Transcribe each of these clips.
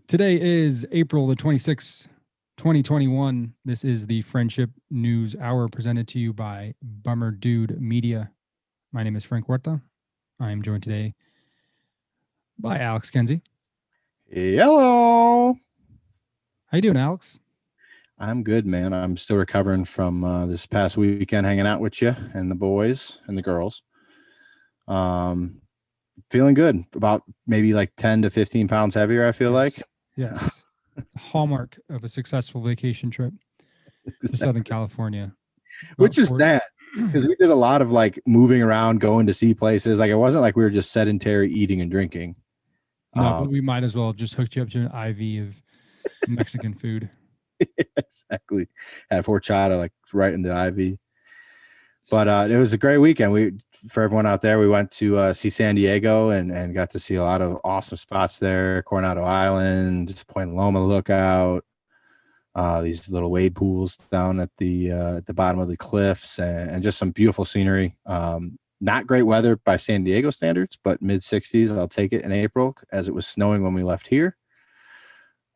Today is April the 26th, 2021. This is the Friendship News Hour presented to you by Bummer Dude Media. My name is Frank Huerta. I am joined today by Alex Kenzie. Hello. How you doing, Alex? I'm good, man. I'm still recovering from this past weekend hanging out with you and the boys and the girls. Feeling good. About maybe like 10 to 15 pounds heavier, I feel like. Yes. Hallmark of a successful vacation trip to Southern California. Which is sad because we did a lot of like moving around, going to see places. Like it wasn't like we were just sedentary eating and drinking. No, but we might as well have just hooked you up to an IV of Mexican food. Exactly. Had horchata like right in the IV. But it was a great weekend. For everyone out there, we went to see San Diego and got to see a lot of awesome spots there. Coronado Island, Point Loma Lookout, these little wade pools down at the bottom of the cliffs, and just some beautiful scenery. Not great weather by San Diego standards, but mid 60s. I'll take it in April as it was snowing when we left here.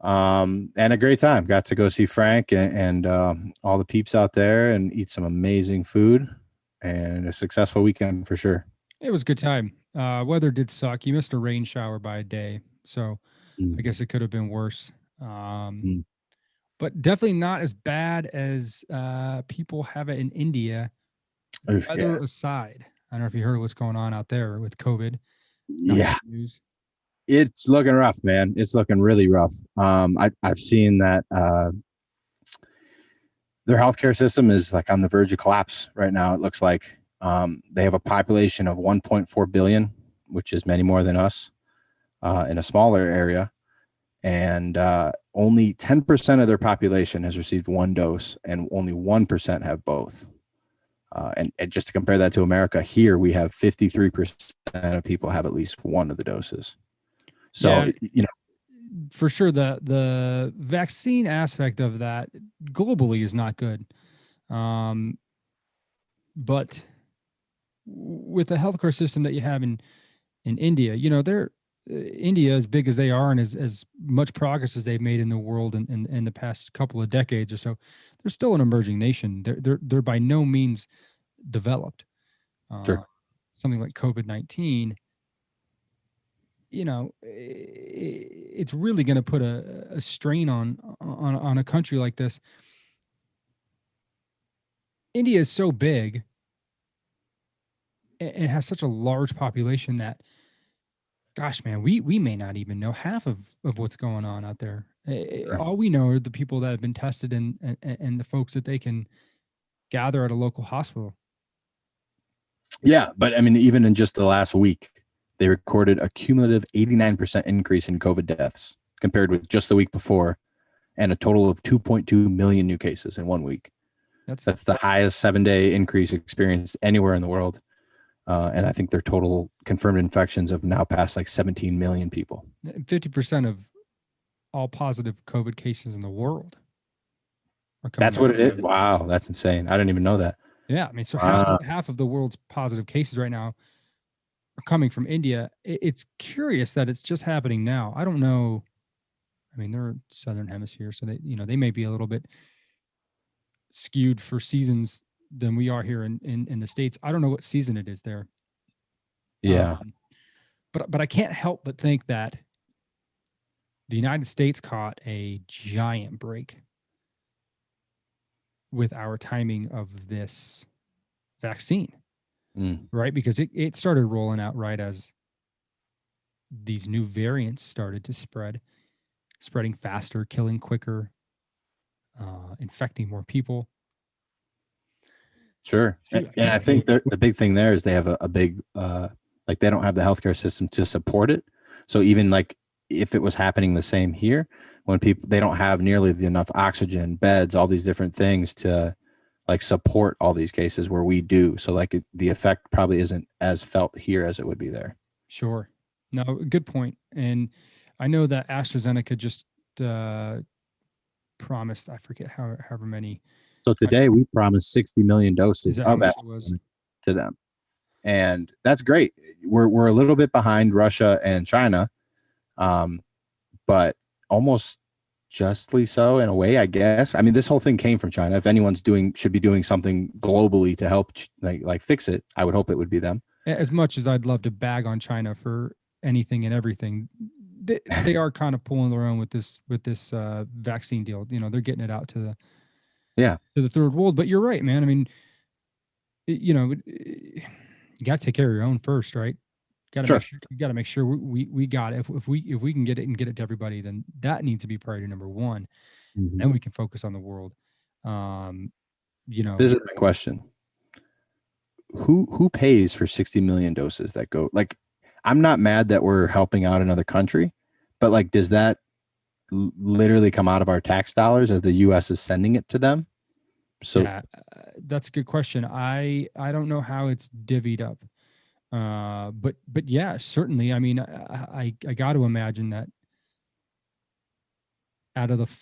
And a great time. Got to go see Frank and all the peeps out there and eat some amazing food. And a successful weekend for sure. It was a good time. Weather did suck. You missed a rain shower by a day, so I guess it could have been worse. But definitely not as bad as people have it in India. Weather aside, I don't know if you heard what's going on out there with COVID. Yeah, it's looking rough, man. It's looking really rough. I've seen that their healthcare system is like on the verge of collapse right now. It looks like they have a population of 1.4 billion, which is many more than us in a smaller area. And only 10% of their population has received one dose and only 1% have both. And just to compare that to America, here we have 53% of people have at least one of the doses. So, yeah, for sure, the vaccine aspect of that globally is not good. But with the healthcare system that you have in India, they're India, as big as they are and as much progress as they've made in the world in the past couple of decades or so, they're still an emerging nation. They're by no means developed. Sure. Something like COVID-19, it's really going to put a strain on a country like this. India is so big and has such a large population that, gosh, man, we may not even know half of what's going on out there. Sure. All we know are the people that have been tested and the folks that they can gather at a local hospital. Yeah, but I mean, even in just the last week, they recorded a cumulative 89% increase in COVID deaths compared with just the week before, and a total of 2.2 million new cases in 1 week. That's the highest 7-day increase experienced anywhere in the world. And I think their total confirmed infections have now passed like 17 million people. 50% of all positive COVID cases in the world are coming. That's what it is. Wow, that's insane. I didn't even know that. Yeah, I mean, so half of the world's positive cases right now are coming from India. It's curious that it's just happening now. I don't know. I mean, they're Southern Hemisphere, so they may be a little bit skewed for seasons than we are here in the States. I don't know what season it is there. Yeah. But I can't help but think that the United States caught a giant break with our timing of this vaccine, right? Because it started rolling out right as these new variants started to spreading faster, killing quicker, infecting more people. Sure. And I think the big thing there is they have a big, like they don't have the healthcare system to support it. So even like if it was happening the same here, when they don't have nearly enough oxygen, beds, all these different things to like support all these cases where we do. So like the effect probably isn't as felt here as it would be there. Sure. No, good point. And I know that AstraZeneca just promised, I forget however many. So today we promised 60 million doses of AstraZeneca to them. And that's great. We're a little bit behind Russia and China. But almost justly so in a way, I guess. I mean, this whole thing came from China. If anyone's should be doing something globally to help like fix it, I would hope it would be them. As much as I'd love to bag on China for anything and everything, they are kind of pulling their own with this vaccine deal. You know, they're getting it out to the third world. But you're right, man. I mean, you know, you got to take care of your own first, right? Got to make sure you got to make sure we got it. If we can get it and get it to everybody, then that needs to be priority number one. Mm-hmm. Then we can focus on the world. You know, this is my question: who pays for 60 million doses that go? Like, I'm not mad that we're helping out another country, but like, does that literally come out of our tax dollars as the U.S. is sending it to them? So yeah, that's a good question. I don't know how it's divvied up. But yeah, certainly. I mean, I got to imagine that out of the three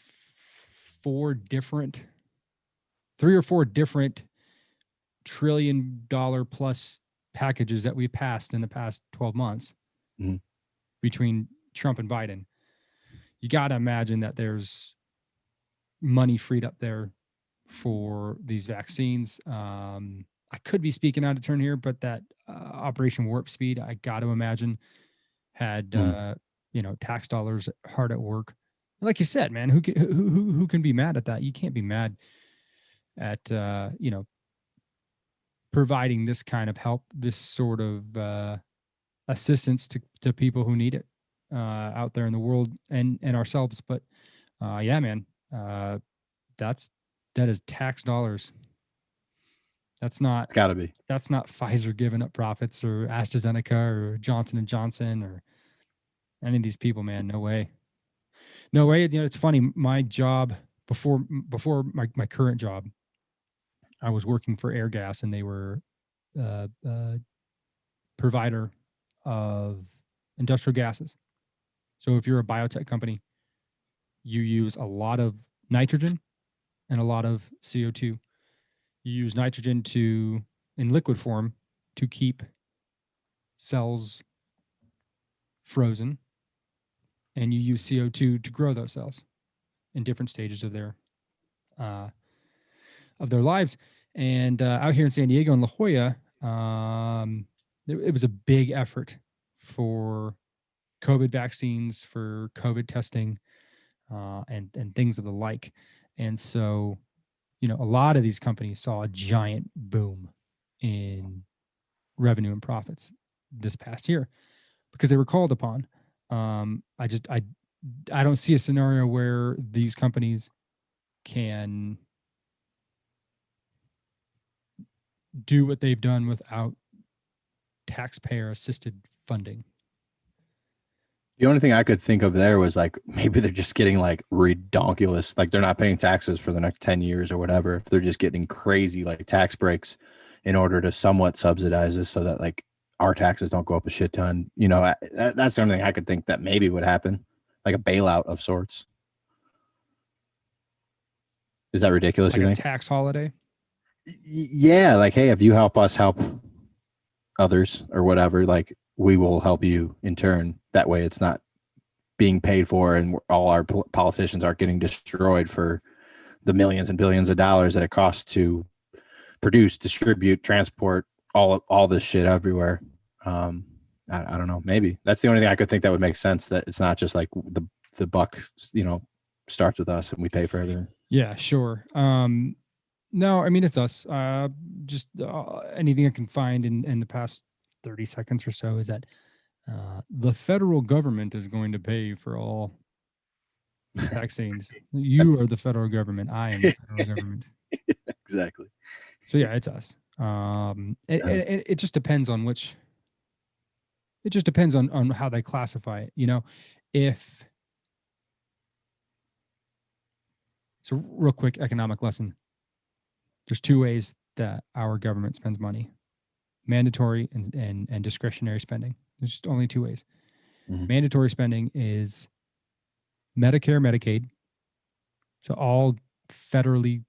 or four different $1 trillion plus packages that we passed in the past 12 months between Trump and Biden, you got to imagine that there's money freed up there for these vaccines. I could be speaking out of turn here, but that Operation Warp Speed, I got to imagine, had tax dollars hard at work. Like you said, man, who can be mad at that? You can't be mad at providing this kind of help, this sort of assistance to people who need it out there in the world and ourselves. But yeah, man, that is tax dollars. It's got to be. That's not Pfizer giving up profits or AstraZeneca or Johnson & Johnson or any of these people, man. No way. You know, it's funny. My job before my current job, I was working for Airgas, and they were provider of industrial gases. So if you're a biotech company, you use a lot of nitrogen and a lot of CO2. You use nitrogen in liquid form to keep cells frozen, and you use CO2 to grow those cells in different stages of their lives. And out here in San Diego in La Jolla, it was a big effort for COVID vaccines, for COVID testing, and things of the like. And so, you know, a lot of these companies saw a giant boom in revenue and profits this past year because they were called upon. I don't see a scenario where these companies can do what they've done without taxpayer assisted funding. The only thing I could think of there was like maybe they're just getting like redonkulous, like they're not paying taxes for the next 10 years or whatever. If they're just getting crazy like tax breaks in order to somewhat subsidize this so that like our taxes don't go up a shit ton. You know, that's the only thing I could think that maybe would happen, like a bailout of sorts. Is that ridiculous? Like you a think? Tax holiday? Yeah, like hey, if you help us help others or whatever, like we will help you in turn. That way it's not being paid for and all our politicians aren't getting destroyed for the millions and billions of dollars that it costs to produce, distribute, transport all this shit everywhere. I don't know. Maybe that's the only thing I could think that would make sense, that it's not just like the buck, you know, starts with us and we pay for everything. Yeah, sure. No, I mean, it's us. Just anything I can find in the past 30 seconds or so is that the federal government is going to pay for all vaccines. You are the federal government. I am the federal government. Exactly. So yeah, it's us. It just depends on which. It just depends on how they classify it. You know, if so, real quick economic lesson. There's two ways that our government spends money: mandatory and discretionary spending. There's just only two ways. Mm-hmm. Mandatory spending is Medicare, Medicaid, so all federally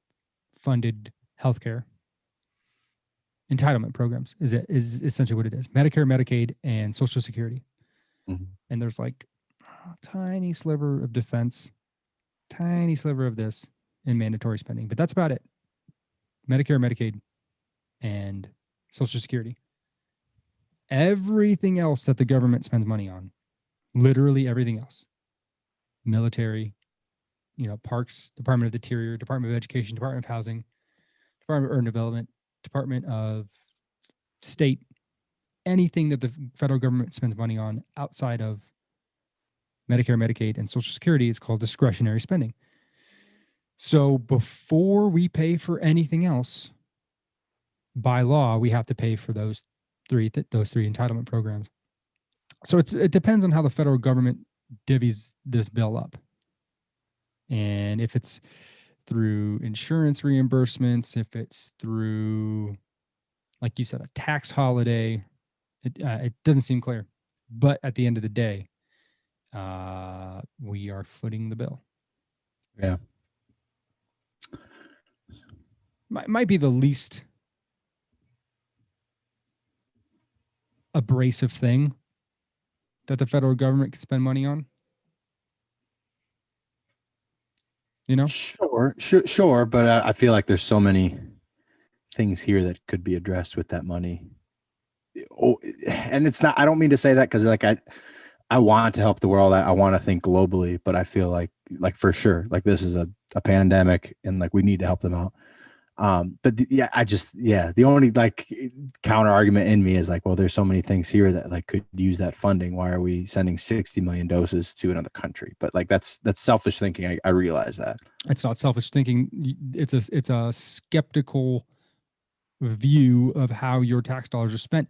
funded healthcare entitlement programs is essentially what it is. Medicare, Medicaid, and Social Security. Mm-hmm. And there's like tiny sliver of defense, tiny sliver of this in mandatory spending, but that's about it. Medicare, Medicaid, and Social Security. Everything else that the government spends money on, literally everything else, military, parks, Department of the Interior, Department of Education, Department of Housing, Department of Urban Development, Department of State, anything that the federal government spends money on outside of Medicare, Medicaid, and Social Security is called discretionary spending. So before we pay for anything else, by law, we have to pay for those three entitlement programs. So it depends on how the federal government divvies this bill up. And if it's through insurance reimbursements, if it's through, like you said, a tax holiday, it doesn't seem clear. But at the end of the day, we are footing the bill. Yeah. Might be the least abrasive thing that the federal government could spend money on. Sure. But I feel like there's so many things here that could be addressed with that money. Oh, and it's not, I don't mean to say that because like I want to help the world. I want to think globally, but I feel like for sure, like this is a pandemic and like we need to help them out. But the only like counter argument in me is like, well, there's so many things here that like could use that funding. Why are we sending 60 million doses to another country? But like that's selfish thinking. I realize that. It's not selfish thinking. It's a skeptical view of how your tax dollars are spent.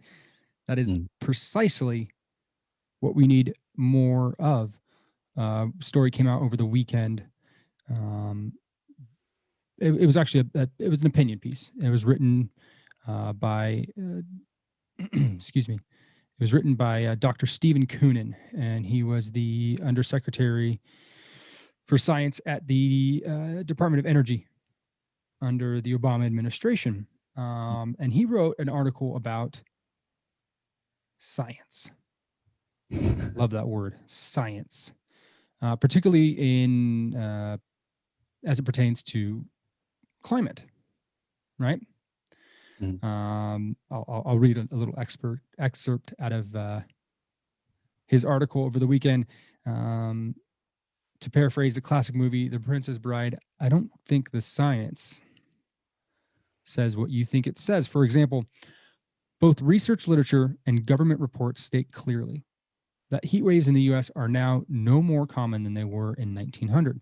That is precisely what we need more of. Story came out over the weekend. It was actually it was an opinion piece. It was written by excuse me. It was written by Dr. Stephen Koonin, and he was the Undersecretary for Science at the Department of Energy under the Obama administration. And he wrote an article about science. Love that word, science, particularly in as it pertains to climate, right? I'll read a little excerpt out of his article over the weekend. To paraphrase the classic movie, The Princess Bride, I don't think the science says what you think it says. For example, both research literature and government reports state clearly that heat waves in the U.S. are now no more common than they were in 1900,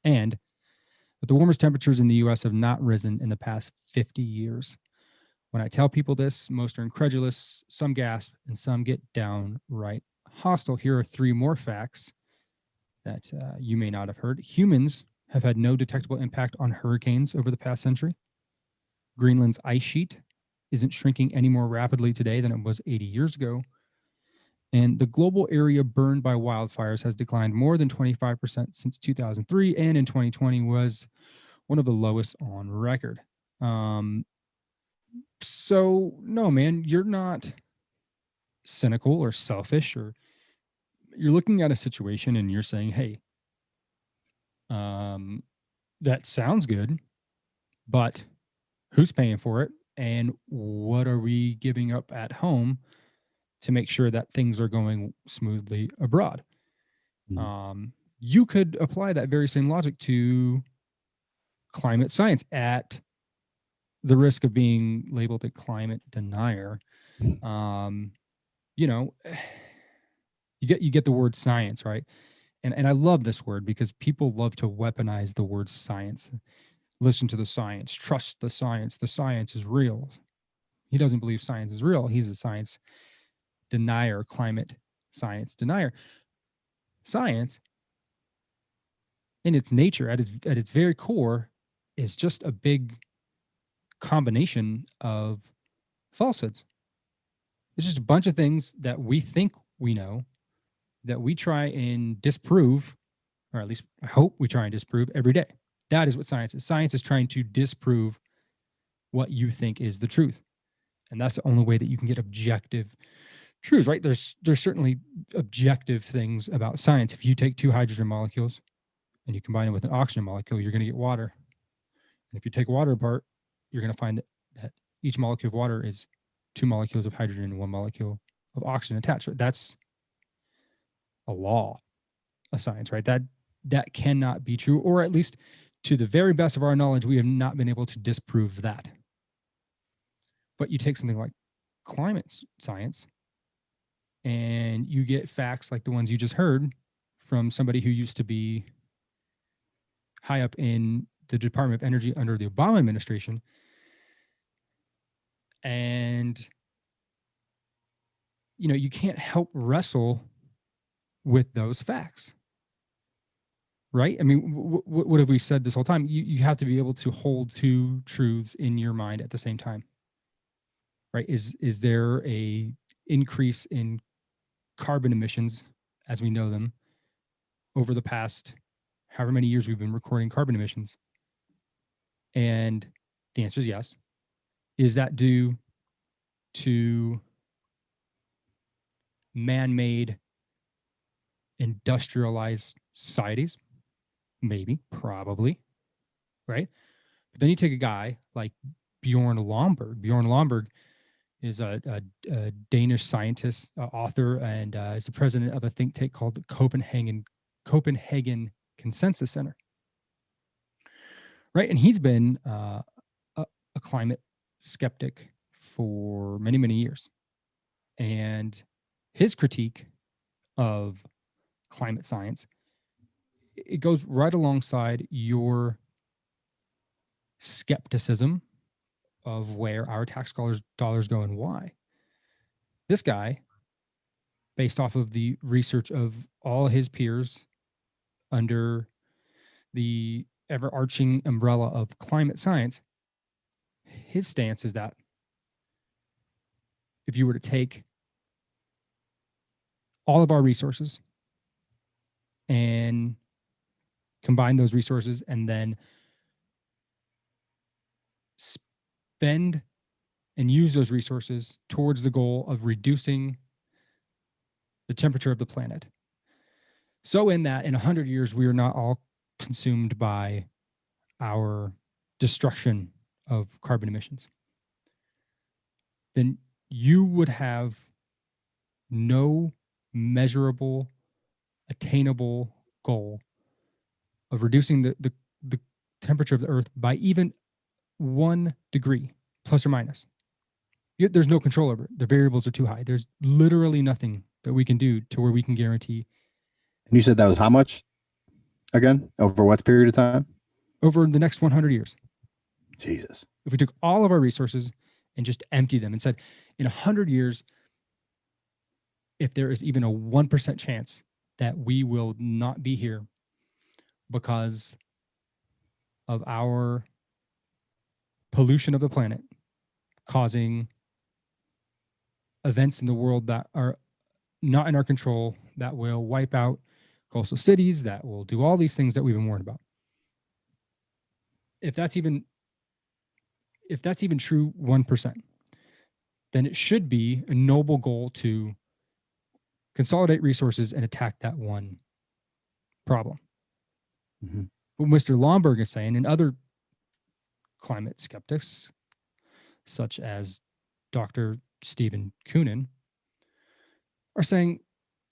and that the warmest temperatures in the U.S. have not risen in the past 50 years. When I tell people this, most are incredulous, some gasp, and some get downright hostile. Here are three more facts that you may not have heard. Humans have had no detectable impact on hurricanes over the past century. Greenland's ice sheet isn't shrinking any more rapidly today than it was 80 years ago. And the global area burned by wildfires has declined more than 25% since 2003, and in 2020 was one of the lowest on record. So, no, man, you're not cynical or selfish, or you're looking at a situation and you're saying, hey, that sounds good, but who's paying for it? And what are we giving up at home to make sure that things are going smoothly abroad? You could apply that very same logic to climate science at the risk of being labeled a climate denier. You get the word science, right? And I love this word because people love to weaponize the word science. Listen to the science, trust the science is real. He doesn't believe science is real. He's a science denier, climate science denier. Science, in its nature, at its very core, is just a big combination of falsehoods. It's just a bunch of things that we think we know that we try and disprove, or at least I hope we try and disprove every day. That is what science is. Science is trying to disprove what you think is the truth. And that's the only way that you can get objective truths, right? There's certainly objective things about science. If you take two hydrogen molecules and you combine it with an oxygen molecule, you're going to get water. And if you take water apart, you're going to find that each molecule of water is two molecules of hydrogen and one molecule of oxygen attached. That's a law of science, right? That cannot be true, or at least to the very best of our knowledge, we have not been able to disprove that. But you take something like climate science and you get facts like the ones you just heard from somebody who used to be high up in the Department of Energy under the Obama administration. And, you can't help wrestle with those facts, right? I mean, what have we said this whole time? You have to be able to hold two truths in your mind at the same time, right? Is there a increase in carbon emissions as we know them over the past however many years we've been recording carbon emissions? And the answer is yes. Is that due to man-made industrialized societies? Maybe, probably, right? But then you take a guy like Bjorn Lomborg. Bjorn Lomborg is a Danish scientist, author, and is the president of a think tank called the Copenhagen Consensus Center, right? And he's been a climate skeptic for many, many years. And his critique of climate science, it goes right alongside your skepticism of where our tax dollars go and why. This guy, based off of the research of all his peers under the overarching umbrella of climate science, his stance is that if you were to take all of our resources and combine those resources and then spend and use those resources towards the goal of reducing the temperature of the planet, so in that in 100 years we are not all consumed by our destruction of carbon emissions, then you would have no measurable, attainable goal of reducing the temperature of the Earth by even 1 degree, plus or minus. There's no control over it. The variables are too high. There's literally nothing that we can do to where we can guarantee. And you said that was how much again? Over what period of time? Over the next 100 years. Jesus. If we took all of our resources and just empty them and said, in 100 years, if there is even a 1% chance that we will not be here because of our pollution of the planet causing events in the world that are not in our control, that will wipe out coastal cities, that will do all these things that we've been warned about. If that's even true 1%, then it should be a noble goal to consolidate resources and attack that one problem. Mm-hmm. What Mr. Lomborg is saying, and other climate skeptics, such as Dr. Stephen Koonin, are saying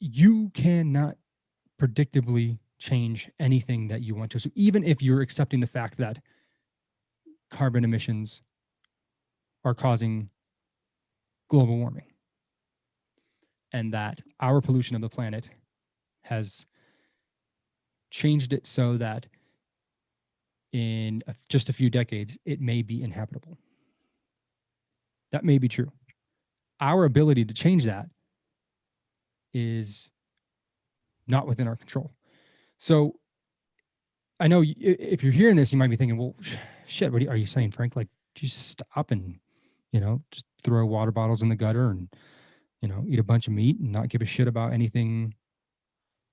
you cannot predictably change anything that you want to. So even if you're accepting the fact that carbon emissions are causing global warming and that our pollution of the planet has changed it so that in just a few decades, it may be inhabitable. That may be true. Our ability to change that is not within our control. So I know if you're hearing this, you might be thinking, well, shit, what are you saying, Frank? Like, just stop and, just throw water bottles in the gutter and, eat a bunch of meat and not give a shit about anything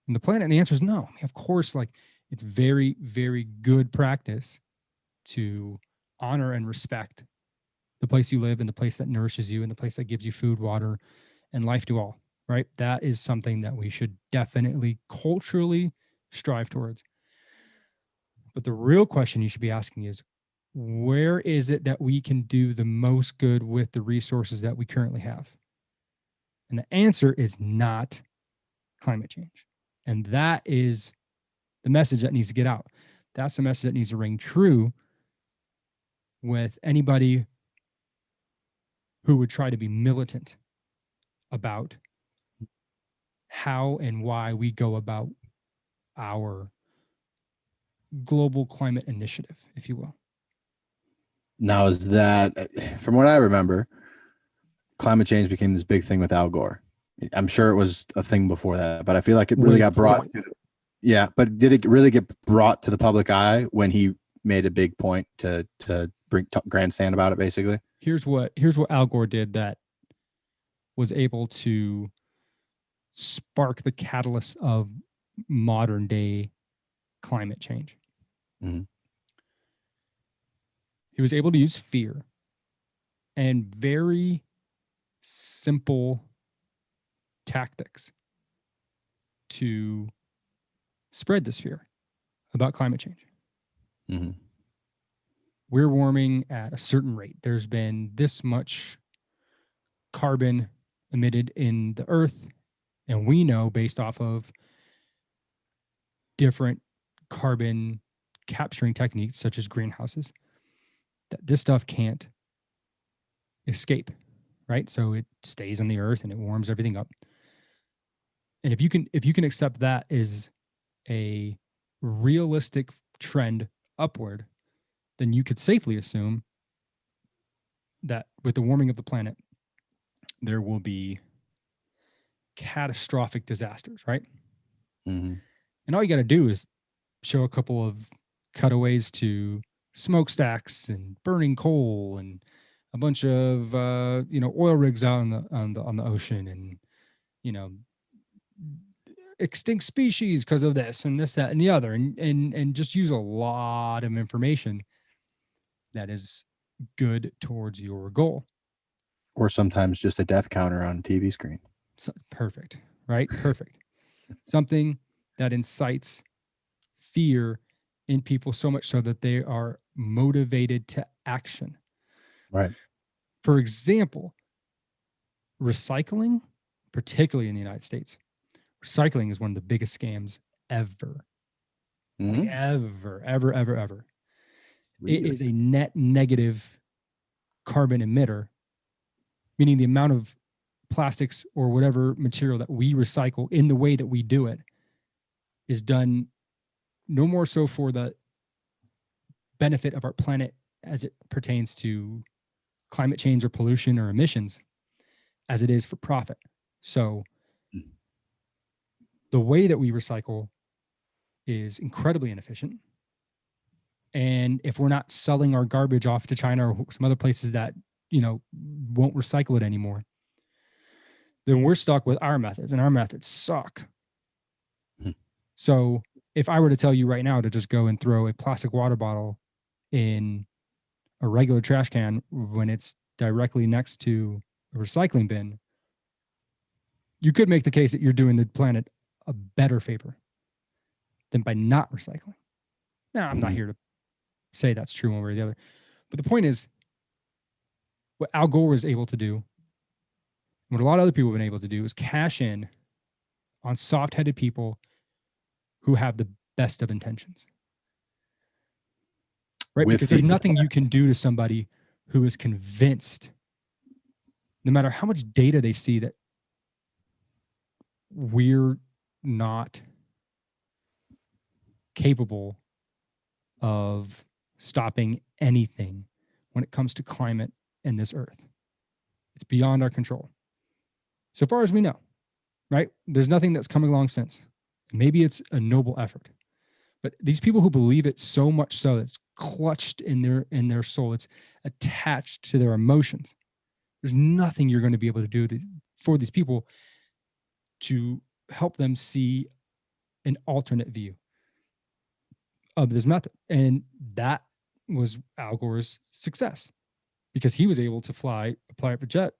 in the planet? And the answer is no. I mean, of course, like, it's very, very good practice to honor and respect the place you live and the place that nourishes you and the place that gives you food, water, and life to all, right? That is something that we should definitely culturally strive towards. But the real question you should be asking is, where is it that we can do the most good with the resources that we currently have? And the answer is not climate change. And that is the message that needs to get out. That's the message that needs to ring true with anybody who would try to be militant about how and why we go about our global climate initiative, if you will. Now, is that, from what I remember, climate change became this big thing with Al Gore. I'm sure it was a thing before that, but I feel like it really got brought to, yeah, but did it really get brought to the public eye when he made a big point to bring grandstand about it, basically? Here's what Al Gore did that was able to spark the catalyst of modern day climate change. Mm-hmm. He was able to use fear and very simple tactics to spread this fear about climate change. Mm-hmm. We're warming at a certain rate. There's been this much carbon emitted in the earth, and we know, based off of different carbon capturing techniques such as greenhouses, that this stuff can't escape, right? So it stays on the earth and it warms everything up. And if you can accept that as a realistic trend upward, then you could safely assume that with the warming of the planet, there will be catastrophic disasters, right? Mm-hmm. And all you got to do is show a couple of cutaways to smokestacks and burning coal and a bunch of oil rigs out on the ocean, and extinct species because of this and this, that, and the other, and just use a lot of information that is good towards your goal. Or sometimes just a death counter on a TV screen. So, perfect, right? Perfect. Something that incites fear in people so much so that they are motivated to action. Right. For example, recycling, particularly in the United States, recycling is one of the biggest scams ever. Mm-hmm. Like ever. Really? It is a net negative carbon emitter, meaning the amount of plastics or whatever material that we recycle in the way that we do it is done no more so for the benefit of our planet as it pertains to climate change or pollution or emissions as it is for profit. So the way that we recycle is incredibly inefficient. And if we're not selling our garbage off to China or some other places that, won't recycle it anymore, then we're stuck with our methods, and our methods suck. So if I were to tell you right now to just go and throw a plastic water bottle in a regular trash can when it's directly next to a recycling bin, you could make the case that you're doing the planet a better favor than by not recycling. Now, I'm not here to say that's true one way or the other, but the point is, what Al Gore was able to do, what a lot of other people have been able to do, is cash in on soft-headed people who have the best of intentions. Right? Because there's nothing you can do to somebody who is convinced, no matter how much data they see, that we're not capable of stopping anything when it comes to climate and this earth. It's beyond our control. So far as we know, right? There's nothing that's coming along since. Maybe it's a noble effort. But these people who believe it so much so it's clutched in their soul, it's attached to their emotions. There's nothing you're going to be able to do for these people to help them see an alternate view of this method. And that was Al Gore's success, because he was able to fly a private jet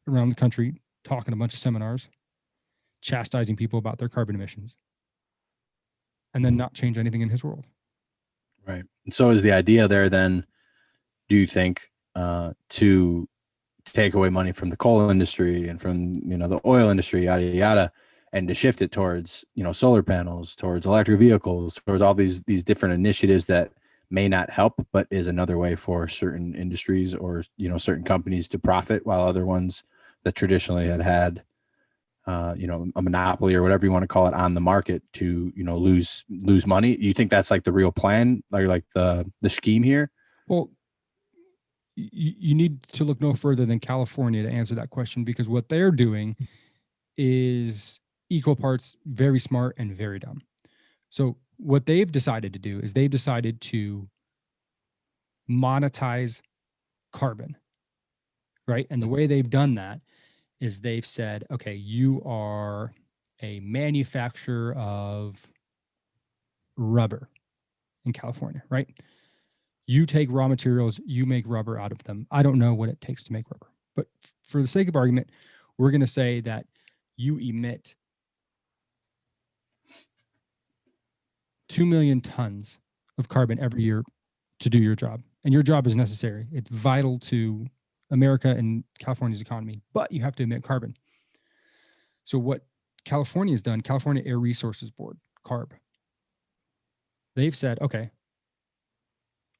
around the country talking a bunch of seminars, chastising people about their carbon emissions, and then not change anything in his world. Right. And so is the idea there then, do you think, to take away money from the coal industry and from, the oil industry, yada, yada, and to shift it towards, solar panels, towards electric vehicles, towards all these different initiatives that may not help, but is another way for certain industries or, certain companies to profit, while other ones that traditionally had a monopoly or whatever you want to call it on the market to, lose money. You think that's like the real plan, or like the scheme here? Well, you need to look no further than California to answer that question, because what they're doing is equal parts very smart and very dumb. So what they've decided to do is they've decided to monetize carbon, right? And the way they've done that is they've said, okay, you are a manufacturer of rubber in California, right? You take raw materials, you make rubber out of them. I don't know what it takes to make rubber, but for the sake of argument, we're going to say that you emit 2 million tons of carbon every year to do your job. And your job is necessary. It's vital to America and California's economy, but you have to emit carbon. So what California has done, California Air Resources Board, CARB, they've said, okay,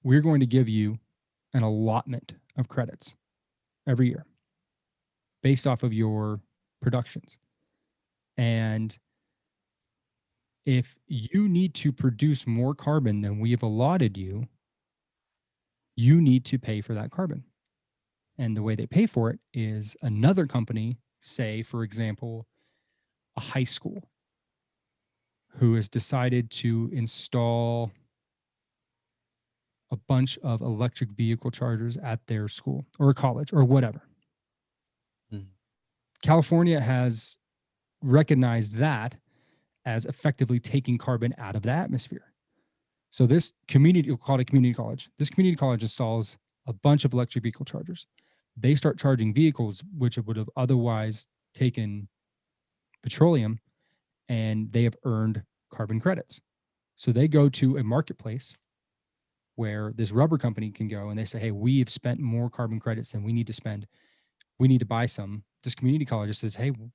we're going to give you an allotment of credits every year based off of your productions. And if you need to produce more carbon than we have allotted you, you need to pay for that carbon. And the way they pay for it is another company, say, for example, a high school, who has decided to install a bunch of electric vehicle chargers at their school or a college or whatever. Mm. California has recognized that as effectively taking carbon out of the atmosphere. So this community, we'll call it a community college. This community college installs a bunch of electric vehicle chargers. They start charging vehicles which would have otherwise taken petroleum, and they have earned carbon credits. So they go to a marketplace where this rubber company can go and they say, hey, we've spent more carbon credits than we need to spend. We need to buy some. This community college says, hey, we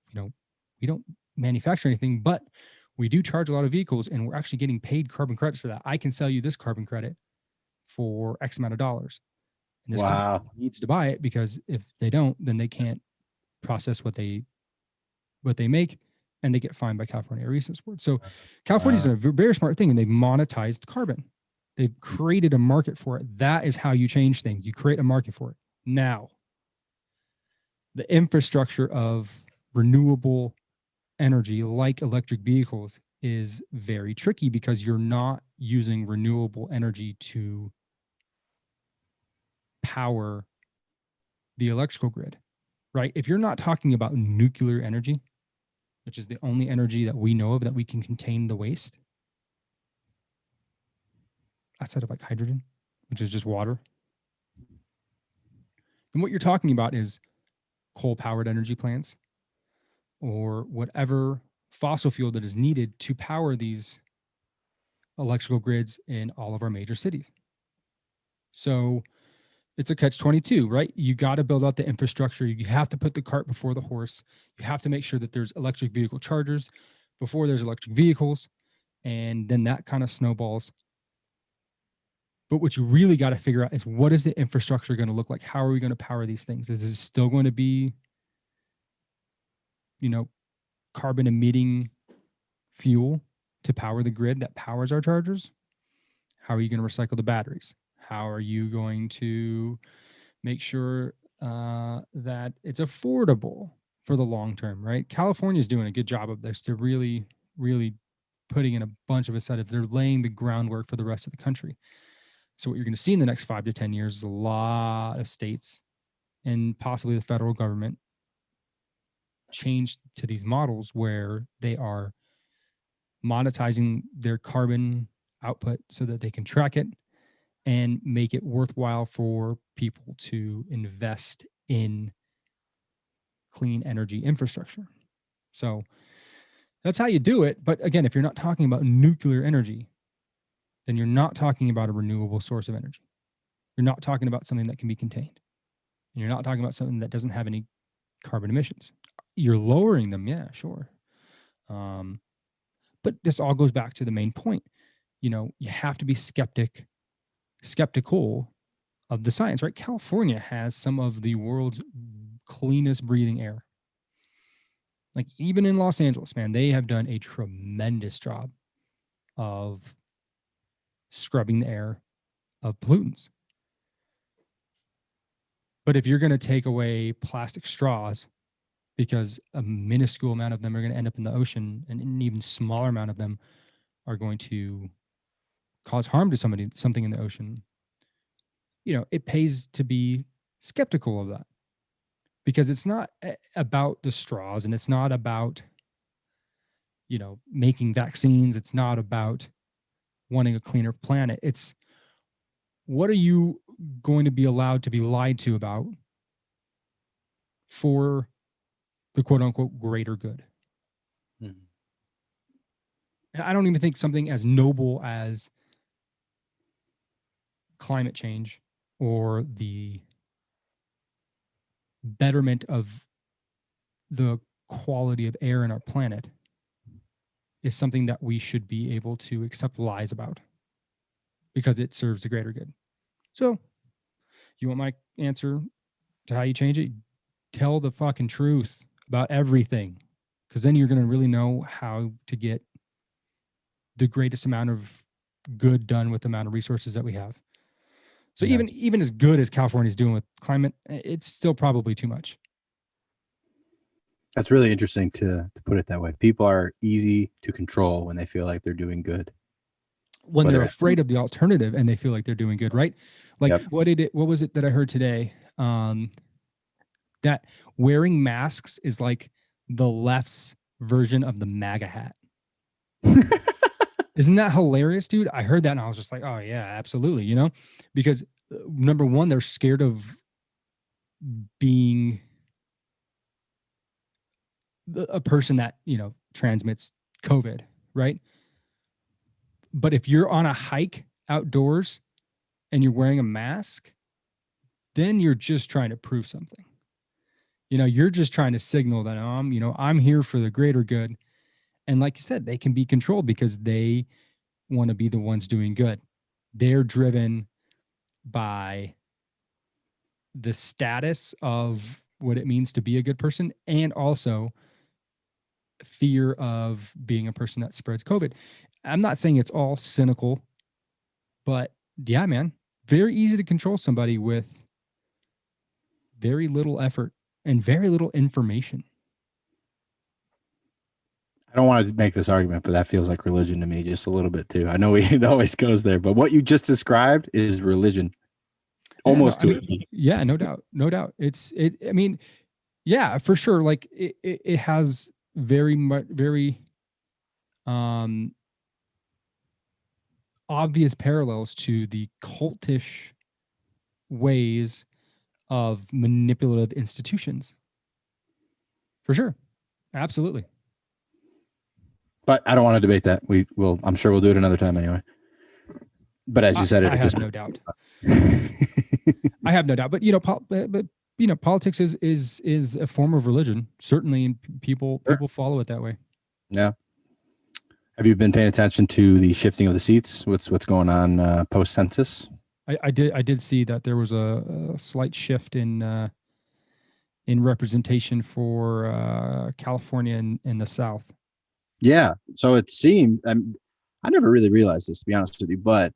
don't manufacture anything, but we do charge a lot of vehicles and we're actually getting paid carbon credits for that. I can sell you this carbon credit for X amount of dollars. And this company needs to buy it, because if they don't, then they can't process what they make, and they get fined by California Air Resources Board. So California's done a very smart thing, and they've monetized carbon. They've created a market for it. That is how you change things. You create a market for it. Now, the infrastructure of renewable energy, like electric vehicles, is very tricky, because you're not using renewable energy to power the electrical grid, right? If you're not talking about nuclear energy, which is the only energy that we know of that we can contain the waste, outside of like hydrogen, which is just water, then what you're talking about is coal-powered energy plants or whatever fossil fuel that is needed to power these electrical grids in all of our major cities. So it's a catch-22, right? You got to build out the infrastructure. You have to put the cart before the horse. You have to make sure that there's electric vehicle chargers before there's electric vehicles, and then that kind of snowballs. But what you really got to figure out is, what is the infrastructure going to look like? How are we going to power these things? Is it still going to be, carbon emitting fuel to power the grid that powers our chargers? How are you going to recycle the batteries? How are you going to make sure that it's affordable for the long term, right? California is doing a good job of this. They're really, really putting in a bunch of incentives. They're laying the groundwork for the rest of the country. So what you're going to see in the next 5 to 10 years is a lot of states and possibly the federal government change to these models where they are monetizing their carbon output so that they can track it and make it worthwhile for people to invest in clean energy infrastructure. So that's how you do it. But again, if you're not talking about nuclear energy, then you're not talking about a renewable source of energy. You're not talking about something that can be contained. And you're not talking about something that doesn't have any carbon emissions. You're lowering them, yeah, sure. But this all goes back to the main point. You have to be skeptical of the science, right? California has some of the world's cleanest breathing air. Like even in Los Angeles, man, they have done a tremendous job of scrubbing the air of pollutants. But if you're going to take away plastic straws, because a minuscule amount of them are going to end up in the ocean, and an even smaller amount of them are going to cause harm to something in the ocean, it pays to be skeptical of that, because it's not about the straws, and it's not about, making vaccines. It's not about wanting a cleaner planet. It's what are you going to be allowed to be lied to about for the quote unquote greater good? Mm-hmm. And I don't even think something as noble as climate change or the betterment of the quality of air in our planet is something that we should be able to accept lies about, because it serves the greater good. So, you want my answer to how you change it? Tell the fucking truth about everything, because then you're going to really know how to get the greatest amount of good done with the amount of resources that we have. So even as good as California is doing with climate, it's still probably too much. That's really interesting to put it that way. People are easy to control when they feel like they're doing good. When they're afraid of the alternative and they feel like they're doing good, right? Like what was it that I heard today? That wearing masks is like the left's version of the MAGA hat. Isn't that hilarious, dude? I heard that and I was just like, oh yeah, absolutely. Because number one, they're scared of being a person that, transmits COVID, right? But if you're on a hike outdoors and you're wearing a mask, then you're just trying to prove something. You're just trying to signal that I'm here for the greater good. And like you said, they can be controlled because they want to be the ones doing good. They're driven by the status of what it means to be a good person, and also fear of being a person that spreads COVID. I'm not saying it's all cynical, but yeah, man, very easy to control somebody with very little effort and very little information. I don't want to make this argument, but that feels like religion to me just a little bit too. I know it always goes there, but what you just described is religion. Almost to it. Yeah, no doubt. I mean, yeah, for sure. Like it has very obvious parallels to the cultish ways of manipulative institutions. For sure. Absolutely. But I don't want to debate that. I'm sure we'll do it another time anyway. But as you said, I have no doubt. I have no doubt. But politics is a form of religion, certainly, and people follow it that way. Yeah. Have you been paying attention to the shifting of the seats? What's going on post census? I did see that there was a slight shift in representation for California in the South. Yeah. So it seemed, I never really realized this, to be honest with you, but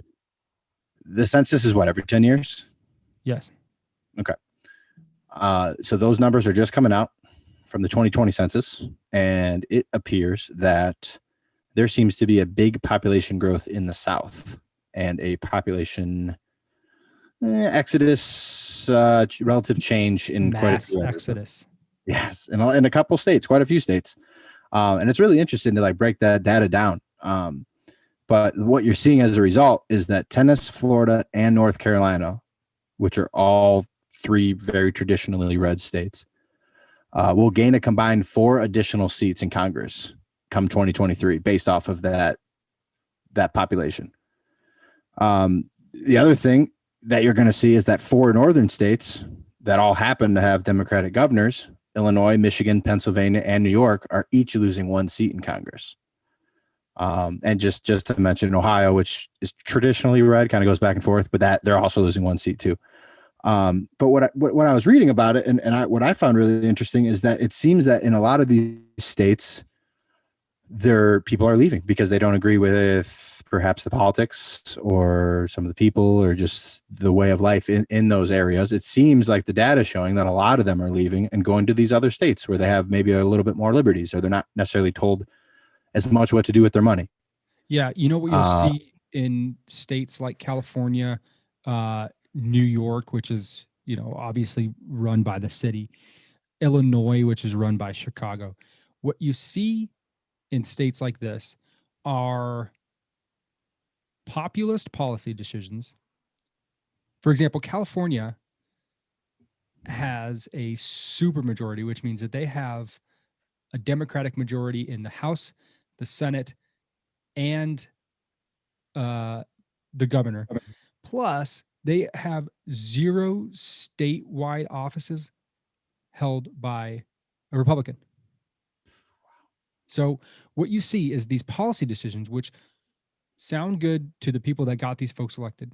the census is what, every 10 years? Yes. Okay. So those numbers are just coming out from the 2020 census, and it appears that there seems to be a big population growth in the South and a population exodus, relative change in mass quite a few exodus. Yes, in a couple states, quite a few states. And it's really interesting to break that data down. But what you're seeing as a result is that Tennessee, Florida, and North Carolina, which are all three very traditionally red states, will gain a combined 4 additional seats in Congress come 2023 based off of that population. The other thing that you're going to see is that 4 northern states that all happen to have Democratic governors, Illinois, Michigan, Pennsylvania, and New York, are each losing 1 seat in Congress. And just to mention Ohio, which is traditionally red, kind of goes back and forth, but that they're also losing 1 seat too. But what I was reading about it, and what I found really interesting is that it seems that in a lot of these states, people are leaving because they don't agree with perhaps the politics or some of the people or just the way of life in those areas. It seems like the data is showing that a lot of them are leaving and going to these other states where they have maybe a little bit more liberties, or they're not necessarily told as much what to do with their money. Yeah. You know what you'll see in states like California, New York, which is, obviously run by the city, Illinois, which is run by Chicago. What you see in states like this are populist policy decisions. For example, California has a super majority, which means that they have a Democratic majority in the House, the Senate, and the governor. Plus, they have 0 statewide offices held by a Republican. So what you see is these policy decisions, which sound good to the people that got these folks elected,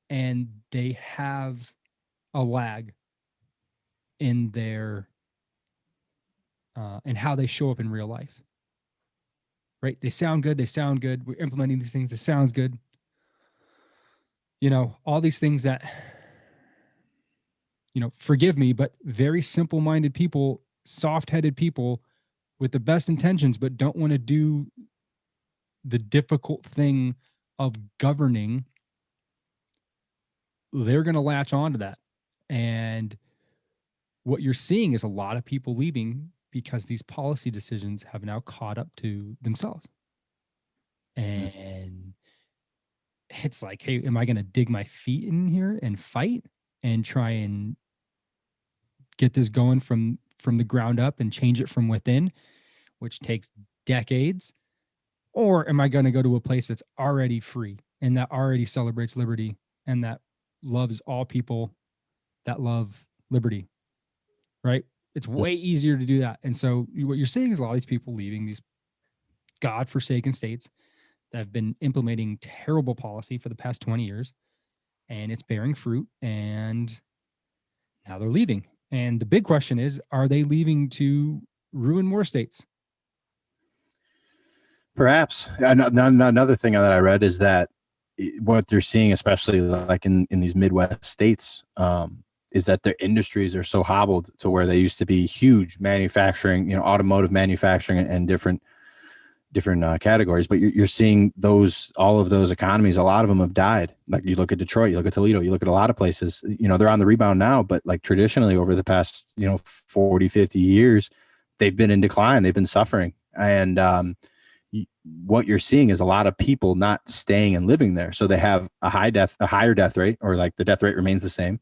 and they have a lag in their and how they show up in real life. Right? They sound good. We're implementing these things. It sounds good. All these things that, forgive me, but very simple-minded people, soft-headed people with the best intentions, but don't want to do the difficult thing of governing, they're going to latch onto that. And what you're seeing is a lot of people leaving because these policy decisions have now caught up to themselves. And it's like, hey, am I going to dig my feet in here and fight and try and get this going from the ground up and change it from within, which takes decades? Or am I going to go to a place that's already free and that already celebrates liberty and that loves all people that love liberty, right? It's way easier to do that. And so what you're seeing is a lot of these people leaving these godforsaken states that have been implementing terrible policy for the past 20 years, and it's bearing fruit, and now they're leaving. And the big question is, are they leaving to ruin more states? Perhaps. Another thing that I read is that what they're seeing, especially like in these Midwest states, is that their industries are so hobbled to where they used to be huge manufacturing, automotive manufacturing and different categories. But you're seeing all of those economies, a lot of them have died. Like you look at Detroit, you look at Toledo, you look at a lot of places, they're on the rebound now, but like traditionally over the past, 40, 50 years, they've been in decline. They've been suffering. And, what you're seeing is a lot of people not staying and living there. So they have a higher death rate, or like the death rate remains the same.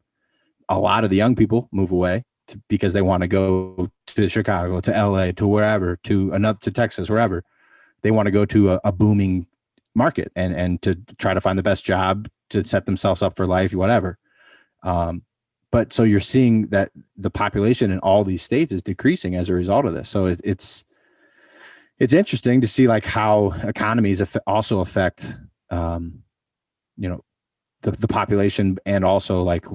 A lot of the young people move away because they want to go to Chicago, to LA, to wherever, to Texas, wherever. They want to go to a booming market and to try to find the best job to set themselves up for life, whatever. But so you're seeing that the population in all these states is decreasing as a result of this. So it's interesting to see like how economies also affect, the population, and also like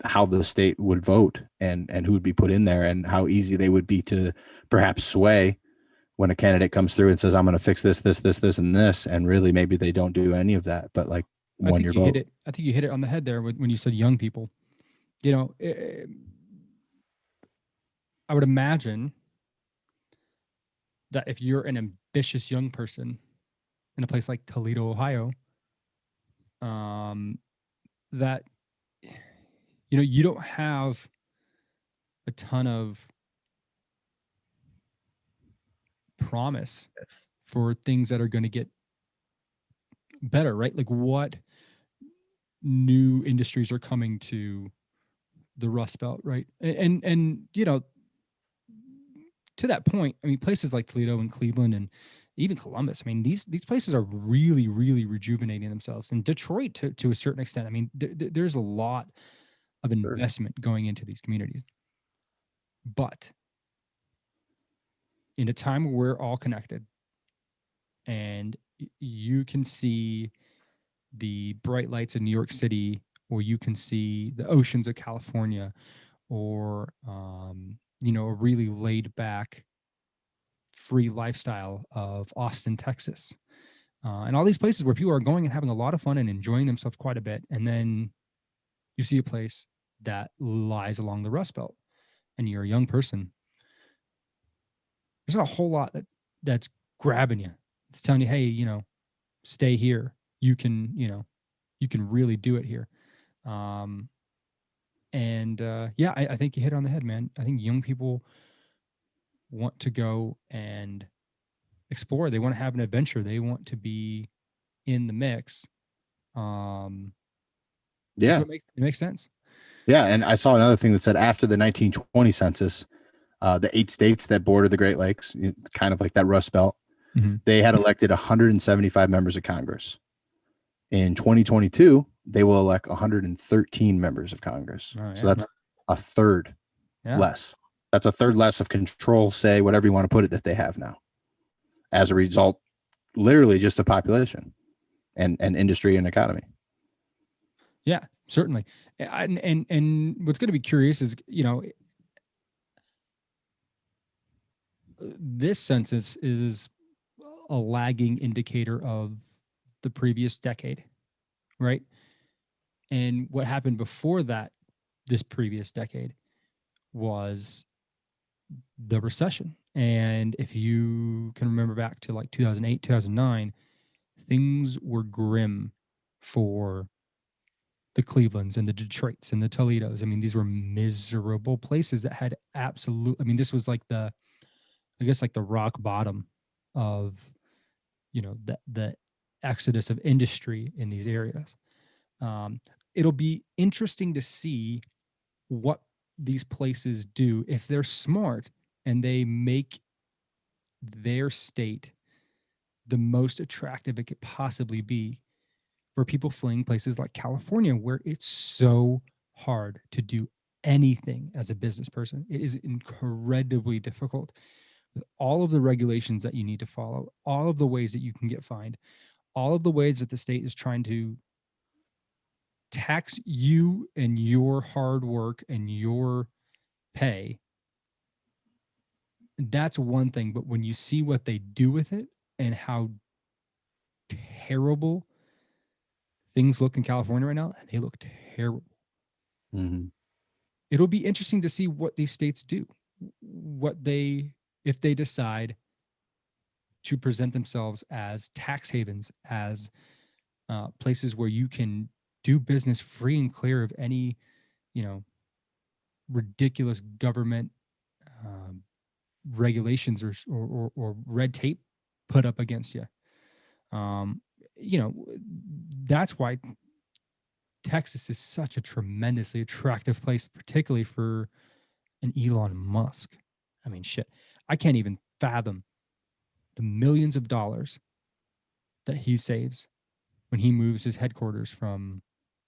how the state would vote and who would be put in there, and how easy they would be to perhaps sway when a candidate comes through and says, I'm going to fix this, and this. And really, maybe they don't do any of that, but like won your vote. I think you hit it on the head there when you said young people. I would imagine that if you're an ambitious young person in a place like Toledo, Ohio, that you don't have a ton of promise for things that are going to get better, right? Like what new industries are coming to the Rust Belt, right? And to that point, I mean, places like Toledo and Cleveland and even Columbus, I mean, these places are really, really rejuvenating themselves. And Detroit, to a certain extent, I mean, there's a lot of Sure. investment going into these communities. But in a time where we're all connected and you can see the bright lights in New York City, or you can see the oceans of California, or a really laid back, free lifestyle of Austin, Texas, and all these places where people are going and having a lot of fun and enjoying themselves quite a bit. And then you see a place that lies along the Rust Belt, and you're a young person. There's not a whole lot that's grabbing you. It's telling you, hey, stay here. You can really do it here. Um, and yeah, I think you hit it on the head, man. I think young people want to go and explore. They want to have an adventure. They want to be in the mix. So Yeah. it makes sense. Yeah. And I saw another thing that said after the 1920 census, the 8 states that border the Great Lakes, kind of like that Rust Belt, they had elected 175 members of Congress. In 2022, they will elect 113 members of Congress. Oh, yeah. So that's a third less. That's a third less of control, say, whatever you want to put it, that they have now. As a result, literally just of population and industry and economy. Yeah, certainly. And what's going to be curious is, this census is a lagging indicator of the previous decade, right? And what happened before that, this previous decade, was the recession. And if you can remember back to like 2008, 2009, things were grim for the Clevelands and the Detroits and the Toledos. I mean, these were miserable places that had absolute, I mean, this was like I guess like the rock bottom of, the exodus of industry in these areas. It'll be interesting to see what these places do if they're smart and they make their state the most attractive it could possibly be for people fleeing places like California, where it's so hard to do anything as a business person. It is incredibly difficult with all of the regulations that you need to follow, all of the ways that you can get fined, all of the ways that the state is trying to tax you and your hard work and your pay. That's one thing. But when you see what they do with it and how terrible things look in California right now, they look terrible. It'll be interesting to see what these states do, if they decide to present themselves as tax havens, as places where you can do business free and clear of any, ridiculous government regulations or red tape put up against you. That's why Texas is such a tremendously attractive place, particularly for an Elon Musk. I mean, shit, I can't even fathom the millions of dollars that he saves when he moves his headquarters from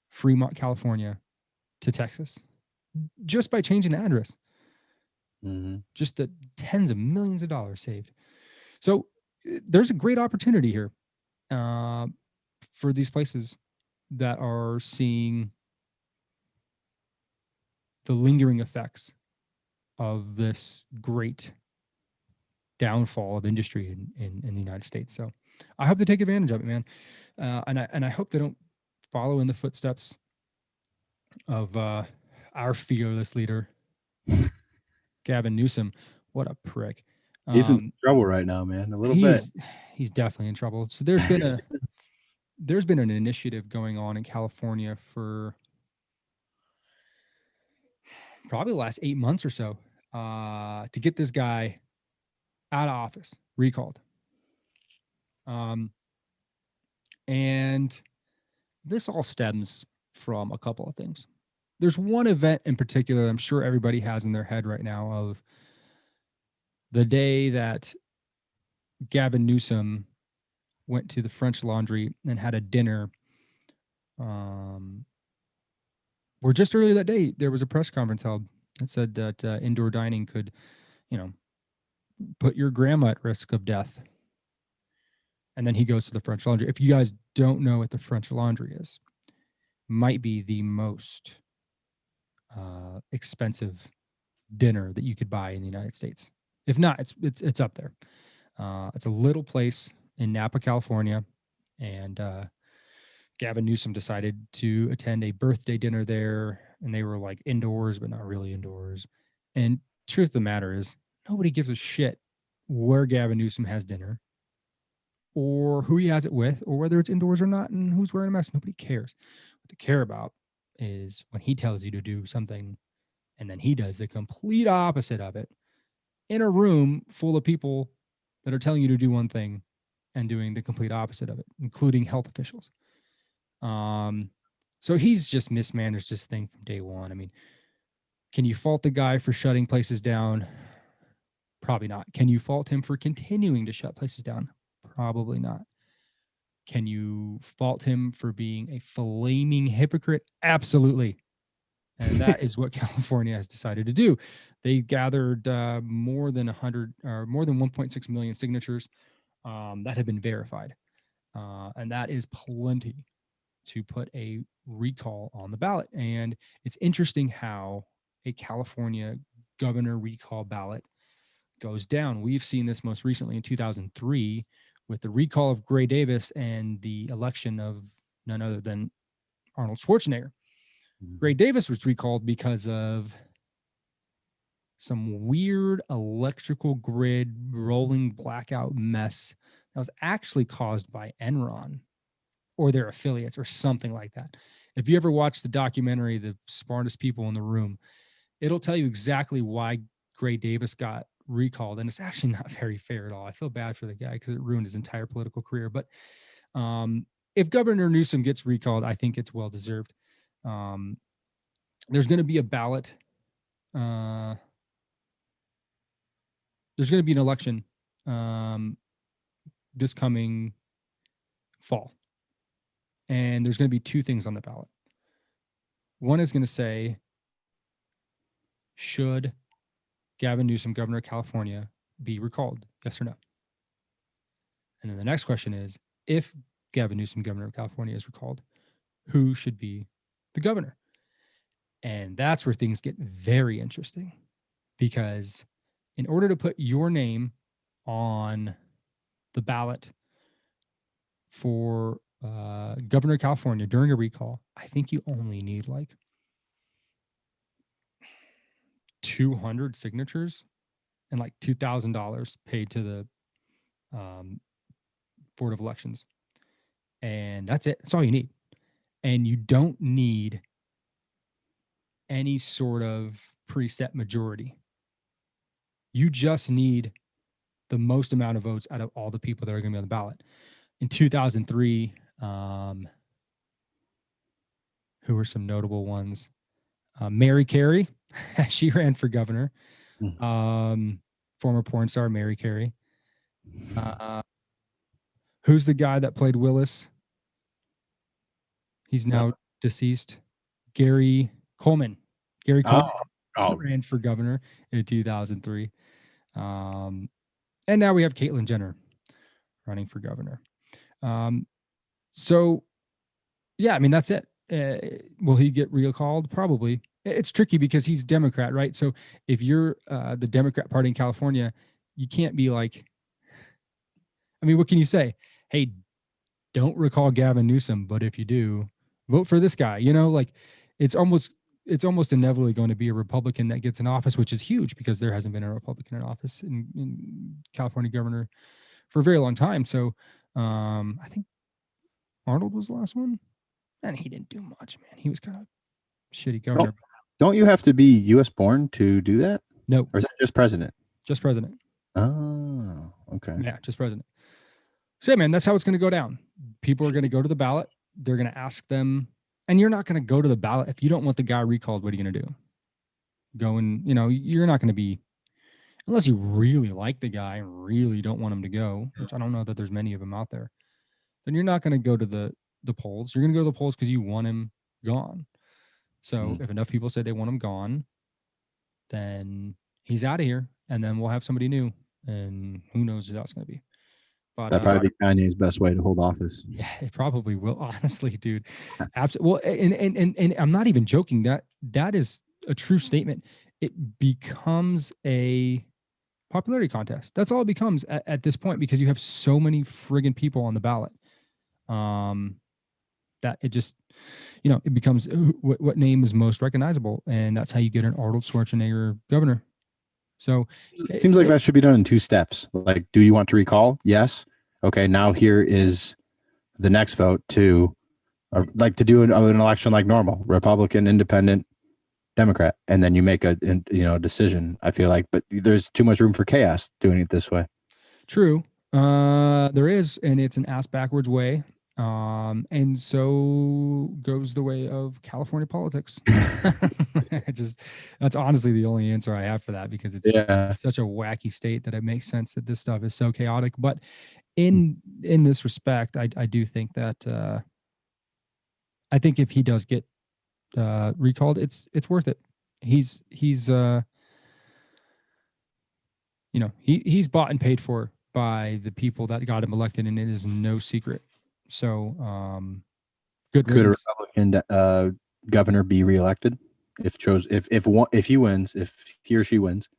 Fremont, California to Texas, just by changing the address. Just the tens of millions of dollars saved. So there's a great opportunity here for these places that are seeing the lingering effects of this great downfall of industry in the United States. So I hope they take advantage of it, man. And I hope they don't follow in the footsteps of our fearless leader, Gavin Newsom. What a prick. He's in trouble right now, man. A little bit. He's definitely in trouble. So there's been an initiative going on in California for probably the last 8 months or so to get this guy out of office, recalled. And this all stems from a couple of things. There's one event in particular I'm sure everybody has in their head right now of the day that Gavin Newsom went to the French Laundry and had a dinner, or just earlier that day, there was a press conference held that said that indoor dining could, put your grandma at risk of death. And then he goes to the French Laundry. If you guys don't know what the French Laundry is, might be the most expensive dinner that you could buy in the United States. If not, it's up there. It's a little place in Napa, California, and Gavin Newsom decided to attend a birthday dinner there, and they were like indoors, but not really indoors. And truth of the matter is, nobody gives a shit where Gavin Newsom has dinner, or who he has it with, or whether it's indoors or not, and who's wearing a mask. Nobody cares. What they care about is when he tells you to do something, and then he does the complete opposite of it in a room full of people that are telling you to do one thing and doing the complete opposite of it, including health officials. So he's just mismanaged this thing from day one. I mean, can you fault the guy for shutting places down? Probably not. Can you fault him for continuing to shut places down? Probably not. Can you fault him for being a flaming hypocrite? Absolutely. And that is what California has decided to do. They gathered more than 1.6 million signatures that have been verified. And that is plenty to put a recall on the ballot. And it's interesting how a California governor recall ballot goes down. We've seen this most recently in 2003 with the recall of Gray Davis and the election of none other than Arnold Schwarzenegger. Gray Davis was recalled because of some weird electrical grid rolling blackout mess that was actually caused by Enron or their affiliates or something like that. If you ever watch the documentary, The Smartest People in the Room, it'll tell you exactly why Gray Davis got recalled. And it's actually not very fair at all. I feel bad for the guy because it ruined his entire political career. But if Governor Newsom gets recalled, I think it's well-deserved. There's going to be a ballot. There's going to be an election this coming fall. And there's going to be two things on the ballot. One is going to say, should Gavin Newsom, governor of California, be recalled? Yes or no? And then the next question is, if Gavin Newsom, governor of California, is recalled, who should be the governor? And that's where things get very interesting, because in order to put your name on the ballot for governor of California during a recall, I think you only need like 200 signatures and like $2,000 paid to the Board of Elections. And that's it. That's all you need. And you don't need any sort of preset majority. You just need the most amount of votes out of all the people that are going to be on the ballot. In 2003, who were some notable ones? Mary Carey, she ran for governor. Former porn star Mary Carey. Who's the guy that played Willis? He's now deceased. Gary Coleman. Gary Coleman ran for governor in 2003. And now we have Caitlyn Jenner running for governor. So, yeah, I mean, that's it. Will he get recalled? Probably. It's tricky because he's Democrat, right? So if you're the Democrat Party in California, you can't be like, I mean, what can you say? Hey, don't recall Gavin Newsom, but if you do, vote for this guy. You know, like it's almost inevitably going to be a Republican that gets in office, which is huge because there hasn't been a Republican in office in California governor for a very long time. So I think Arnold was the last one, and he didn't do much, man. He was kind of shitty governor. Don't you have to be U.S. born to do that? No. Or is that just president? Just president. Oh, okay. Yeah, just president. So, yeah, man, that's how it's going to go down. People are going to go to the ballot. They're going to ask them, and you're not going to go to the ballot. If you don't want the guy recalled, what are you going to do? Go and, you're not going to be, unless you really like the guy and really don't want him to go, which I don't know that there's many of them out there, then you're not going to go to the polls. You're going to go to the polls because you want him gone. So if enough people say they want him gone, then he's out of here, and then we'll have somebody new, and who knows who that's going to be. But That'd probably be Kanye's best way to hold office. yeah, it probably will. Honestly, dude, absolutely. Well, and I'm not even joking. That is a true statement. It becomes a popularity contest. That's all it becomes at this point, because you have so many friggin' people on the ballot. That it just, it becomes what name is most recognizable, and that's how you get an Arnold Schwarzenegger governor. So it seems like that should be done in 2 steps. Like, do you want to recall? Yes. Okay. Now here is the next vote to like to do an election like normal, Republican, Independent, Democrat, and then you make a decision. I feel like, but there's too much room for chaos doing it this way. True. There is, and it's an ass backwards way. And so goes the way of California politics. That's honestly the only answer I have for that, because it's such a wacky state that it makes sense that this stuff is so chaotic. But in this respect, I do think that I think if he does get recalled, it's worth it. He's he's bought and paid for by the people that got him elected, and it is no secret. So, good. Could a Republican governor be reelected if he wins, if he or she wins?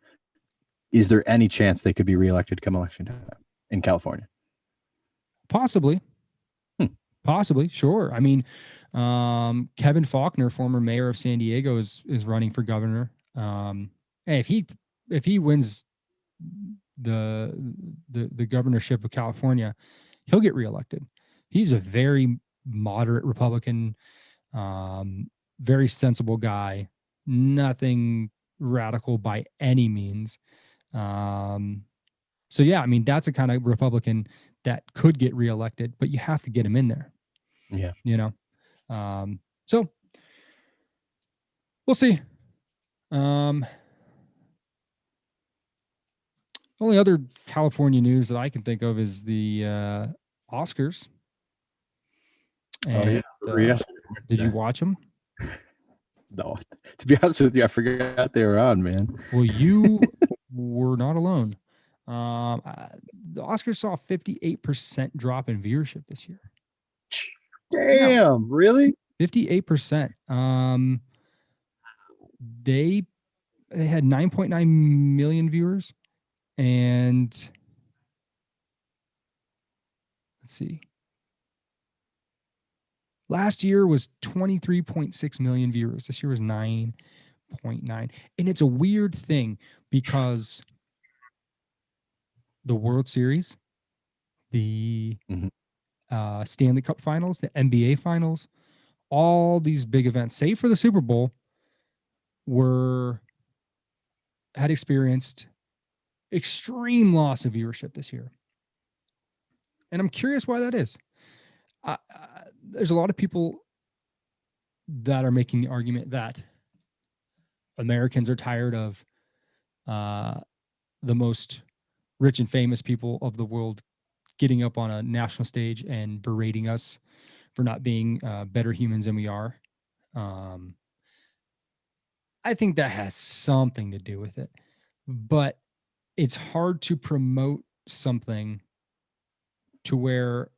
Is there any chance they could be reelected come election time in California? Possibly. Possibly, sure. I mean, Kevin Faulconer, former mayor of San Diego, is running for governor. If he wins the governorship of California, he'll get reelected. He's a very moderate Republican, very sensible guy, nothing radical by any means. So yeah, I mean, that's a kind of Republican that could get reelected, but you have to get him in there. Yeah. So we'll see. Only other California news that I can think of is the Oscars. And, did you watch them? No, to be honest with you, I forgot they were on, man. Well, you were not alone. The Oscars saw a 58% drop in viewership this year. Damn, really? 58%. They had 9.9 million viewers, and let's see. Last year was 23.6 million viewers. This year was 9.9. And it's a weird thing because the World Series, the Stanley Cup Finals, the NBA Finals, all these big events, save for the Super Bowl, had experienced extreme loss of viewership this year. And I'm curious why that is. There's a lot of people that are making the argument that Americans are tired of the most rich and famous people of the world getting up on a national stage and berating us for not being better humans than we are. I think that has something to do with it, but it's hard to promote something to where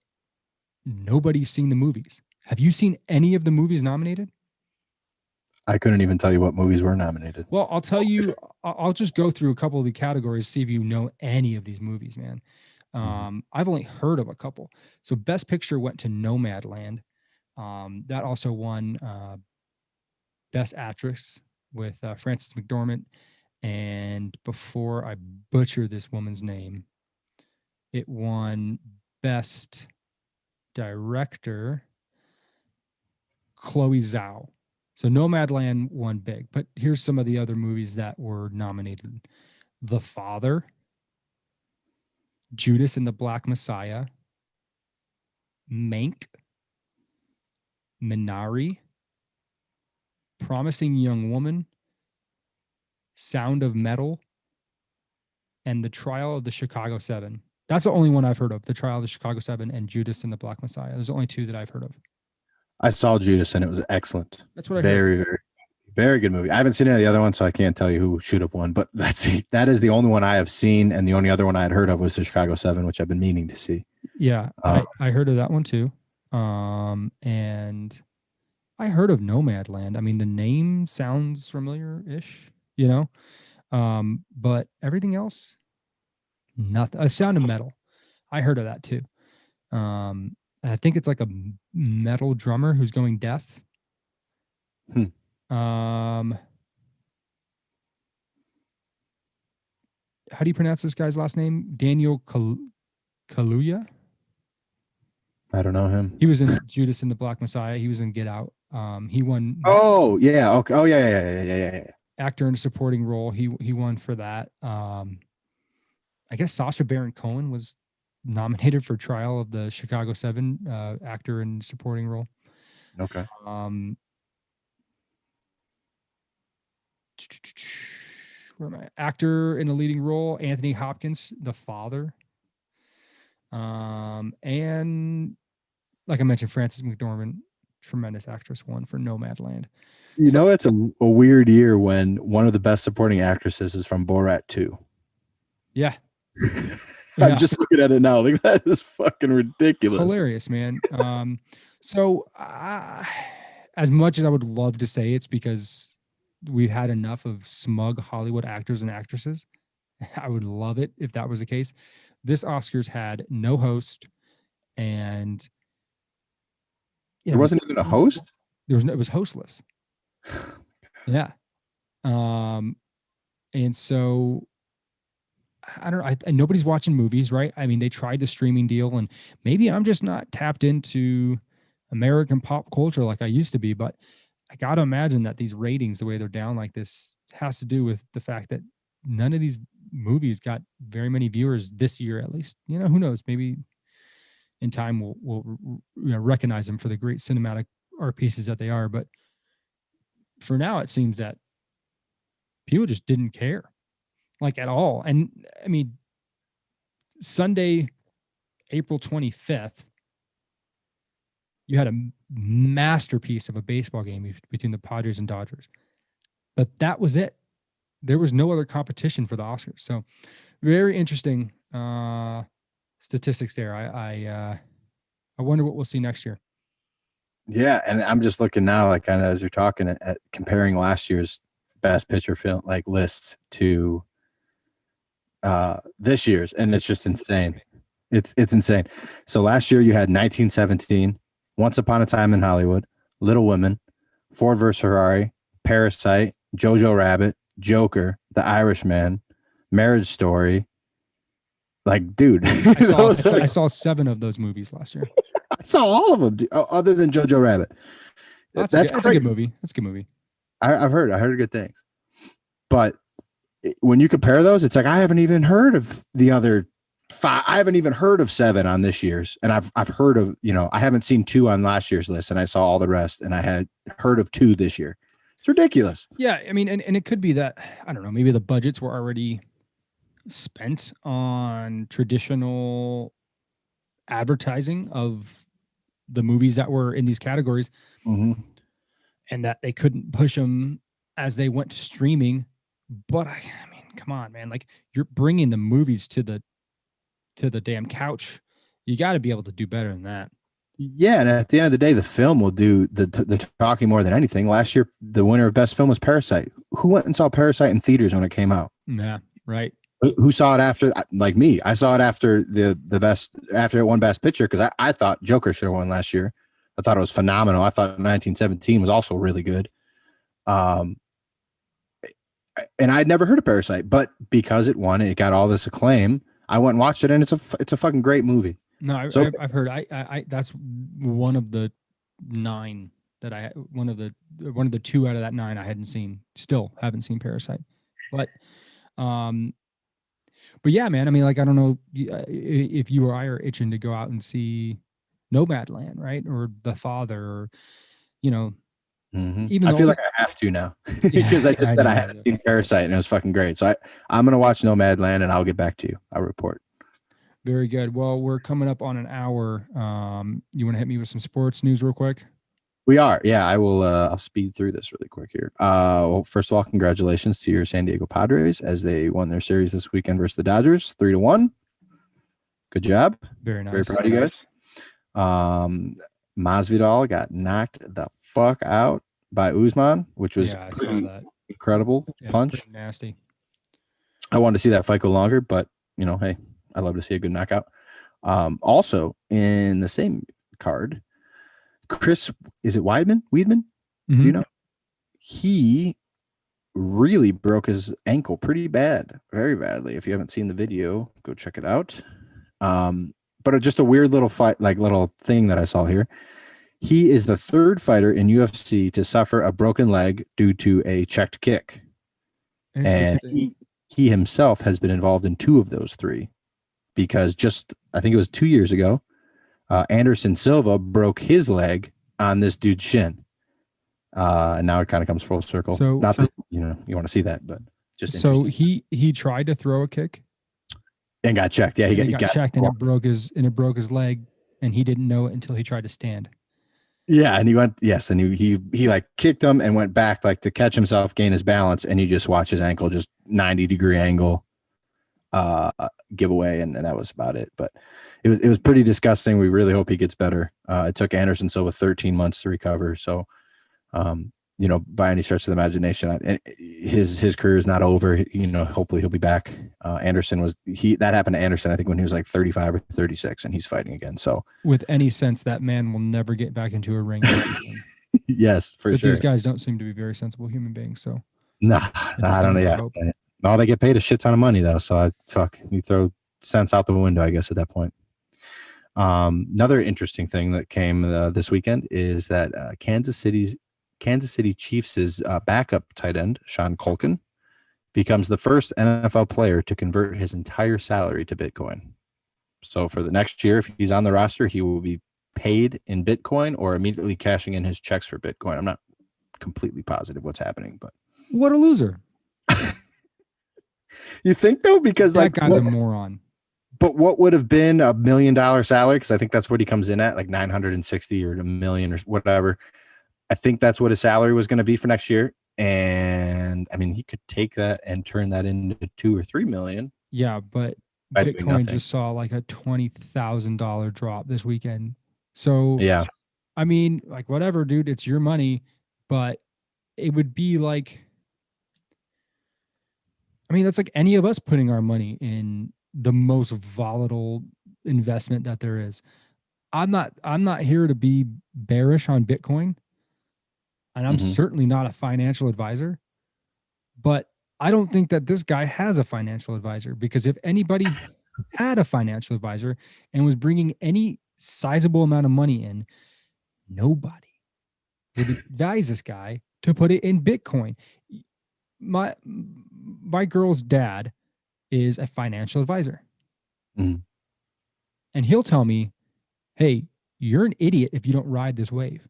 nobody's seen the movies. Have you seen any of the movies nominated? I couldn't even tell you what movies were nominated. Well, I'll tell you, I'll just go through a couple of the categories, see if you know any of these movies, man. I've only heard of a couple. So Best Picture went to Nomadland. That also won Best Actress with Frances McDormand. And before I butcher this woman's name, it won Best Director, Chloe Zhao. So Nomadland won big, but here's some of the other movies that were nominated. The Father, Judas and the Black Messiah, Mank, Minari, Promising Young Woman, Sound of Metal, and The Trial of the Chicago Seven. That's the only one I've heard of. The Trial of the Chicago Seven and Judas and the Black Messiah. There's only two that I've heard of. I saw Judas and it was excellent. That's what I heard. Very, very, very good movie. I haven't seen any of the other ones, so I can't tell you who should have won. But that is the only one I have seen, and the only other one I had heard of was the Chicago Seven, which I've been meaning to see. Yeah, I heard of that one too. And I heard of Nomadland. I mean, the name sounds familiar-ish, you know. But everything else, nothing. A Sound of Metal. I heard of that too. And I think it's like a metal drummer who's going deaf. How do you pronounce this guy's last name? Daniel Kaluuya? I don't know him. He was in Judas and the Black Messiah. He was in Get Out. He won. Oh yeah. Okay. Oh yeah. Actor in a supporting role. He won for that. I guess Sacha Baron Cohen was nominated for Trial of the Chicago Seven. Actor in supporting role. Okay. Where am I? Actor in a leading role, Anthony Hopkins, the father. And like I mentioned, Frances McDormand, tremendous actress, won for Nomadland. You know, it's a weird year when one of the best supporting actresses is from Borat 2. Yeah. I'm just looking at it now. Like, that is fucking ridiculous. Hilarious, man. So as much as I would love to say it's because we've had enough of smug Hollywood actors and actresses, I would love it if that was the case. This Oscars had no host, and there wasn't even a host. It was hostless. Yeah. And so I don't know. Nobody's watching movies, right? I mean, they tried the streaming deal, and maybe I'm just not tapped into American pop culture like I used to be, but I got to imagine that these ratings, the way they're down like this, has to do with the fact that none of these movies got very many viewers this year, at least. You know, who knows? Maybe in time we'll recognize them for the great cinematic art pieces that they are. But for now, it seems that people just didn't care, like, at all. And I mean, Sunday, April 25th, you had a masterpiece of a baseball game between the Padres and Dodgers. But that was it. There was no other competition for the Oscars. So very interesting statistics there. I wonder what we'll see next year. Yeah, and I'm just looking now, like, kind of as you're talking, at comparing last year's Best Picture film like lists to this year's, and it's just insane. It's insane. So last year you had 1917, Once Upon a Time in Hollywood, Little Women, Ford vs. Ferrari, Parasite, Jojo Rabbit, Joker, The Irishman, Marriage Story. Like, dude, I saw 7 of those movies last year. I saw all of them, dude, other than Jojo Rabbit. That's a good movie. That's a good movie. I heard good things, but when you compare those, it's like I haven't even heard of the other 5. I haven't even heard of 7 on this year's, and I've heard of, I haven't seen 2 on last year's list, and I saw all the rest, and I had heard of 2 this year. It's ridiculous. Yeah, I mean, and it could be that, I don't know, maybe the budgets were already spent on traditional advertising of the movies that were in these categories, and that they couldn't push them as they went to streaming. But I mean, come on, man! Like, you're bringing the movies to the damn couch. You got to be able to do better than that. Yeah, and at the end of the day, the film will do the talking more than anything. Last year, the winner of Best Film was Parasite. Who went and saw Parasite in theaters when it came out? Yeah, right. Who saw it after? Like me, I saw it after after it won Best Picture, because I thought Joker should have won last year. I thought it was phenomenal. I thought 1917 was also really good. And I'd never heard of Parasite, but because it won, it got all this acclaim. I went and watched it, and it's a fucking great movie. No, I've heard. I that's one of the 9 that one of the 2 out of that 9 I hadn't seen. Still haven't seen Parasite, but yeah, man. I mean, like, I don't know if you or I are itching to go out and see Nomadland, right, or The Father, or Even I though, feel like I have to now yeah, because I just said I know, haven't seen Parasite and it was fucking great. So I'm going to watch Nomadland and I'll get back to you. I'll report. Very good. Well, we're coming up on an hour. You want to hit me with some sports news real quick? We are. Yeah, I will. I'll speed through this really quick here. Well, first of all, congratulations to your San Diego Padres as they won their series this weekend versus the Dodgers, 3-1. Good job. Very nice. Very proud of you guys. Masvidal got knocked the fuck out by Usman, which was I saw that. Incredible punch. Pretty nasty. I wanted to see that fight go longer, but hey, I love to see a good knockout. Also in the same card, Chris, is it Weidman? Mm-hmm. Do you know? He really broke his ankle pretty bad, very badly. If you haven't seen the video, go check it out. But just a weird little fight, like little thing that I saw here. He is the third fighter in UFC to suffer a broken leg due to a checked kick. And he himself has been involved in 2 of those 3 because I think it was 2 years ago, Anderson Silva broke his leg on this dude's shin. And now it kind of comes full circle. So, not that you want to see that, but just so he tried to throw a kick and got checked. Yeah, he got checked and it broke his leg, and he didn't know it until he tried to stand. Yeah, and he went and he like kicked him and went back like to catch himself, gain his balance, and you just watch his ankle just 90-degree angle give away, and that was about it. But it was pretty disgusting. We really hope he gets better. It took Anderson Silva 13 months to recover, so by any stretch of the imagination, his career is not over. Hopefully he'll be back. Anderson that happened to Anderson, I think, when he was like 35 or 36, and he's fighting again. So with any sense, that man will never get back into a ring. Yes, for sure. These guys don't seem to be very sensible human beings. So I don't know. Yeah. No, they get paid a shit ton of money though. So you throw sense out the window, I guess, at that point. Another interesting thing that came this weekend is that Kansas City Chiefs' backup tight end, Sean Culkin, becomes the first NFL player to convert his entire salary to Bitcoin. So for the next year, if he's on the roster, he will be paid in Bitcoin or immediately cashing in his checks for Bitcoin. I'm not completely positive what's happening, but what a loser. You think though? Because that guy's a moron. But what would have been $1 million salary? Because I think that's what he comes in at, like 960 or $1 million or whatever. I think that's what his salary was going to be for next year. And I mean, he could take that and turn that into $2 or $3 million. Yeah, but Bitcoin just saw like a $20,000 drop this weekend. So yeah, I mean, like whatever, dude, it's your money, but it would be like, I mean, that's like any of us putting our money in the most volatile investment that there is. I'm not here to be bearish on Bitcoin. And I'm certainly not a financial advisor, but I don't think that this guy has a financial advisor, because if anybody had a financial advisor and was bringing any sizable amount of money in, nobody would advise this guy to put it in Bitcoin. My girl's dad is a financial advisor. And he'll tell me, hey, you're an idiot if you don't ride this wave.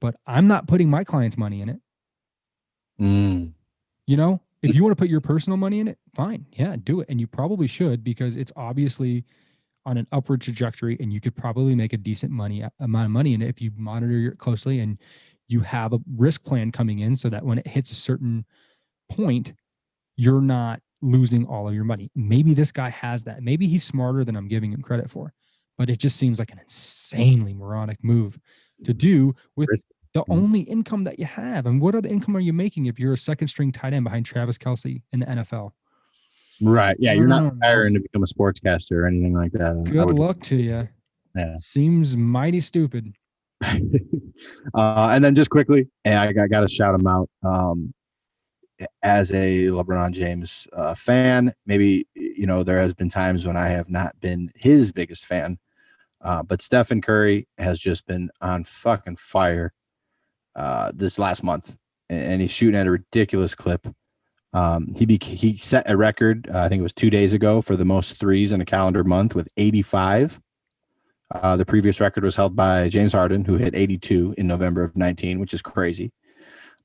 But I'm not putting my client's money in it. If you want to put your personal money in it, fine. Yeah, do it. And you probably should, because it's obviously on an upward trajectory and you could probably make a decent amount of money in it if you monitor it closely and you have a risk plan coming in so that when it hits a certain point, you're not losing all of your money. Maybe this guy has that. Maybe he's smarter than I'm giving him credit for, but it just seems like an insanely moronic move to do with the only income that you have. And what other income are you making if you're a second string tight end behind Travis Kelce in the NFL? Right. Yeah. You're not hiring to become a sportscaster or anything like that. Good luck to you. Yeah. Seems mighty stupid. And then just quickly, and I got to shout him out. As a LeBron James fan, maybe, there has been times when I have not been his biggest fan. But Stephen Curry has just been on fucking fire this last month, and he's shooting at a ridiculous clip. He set a record, I think it was 2 days ago, for the most threes in a calendar month with 85. The previous record was held by James Harden, who hit 82 in November of 19, which is crazy.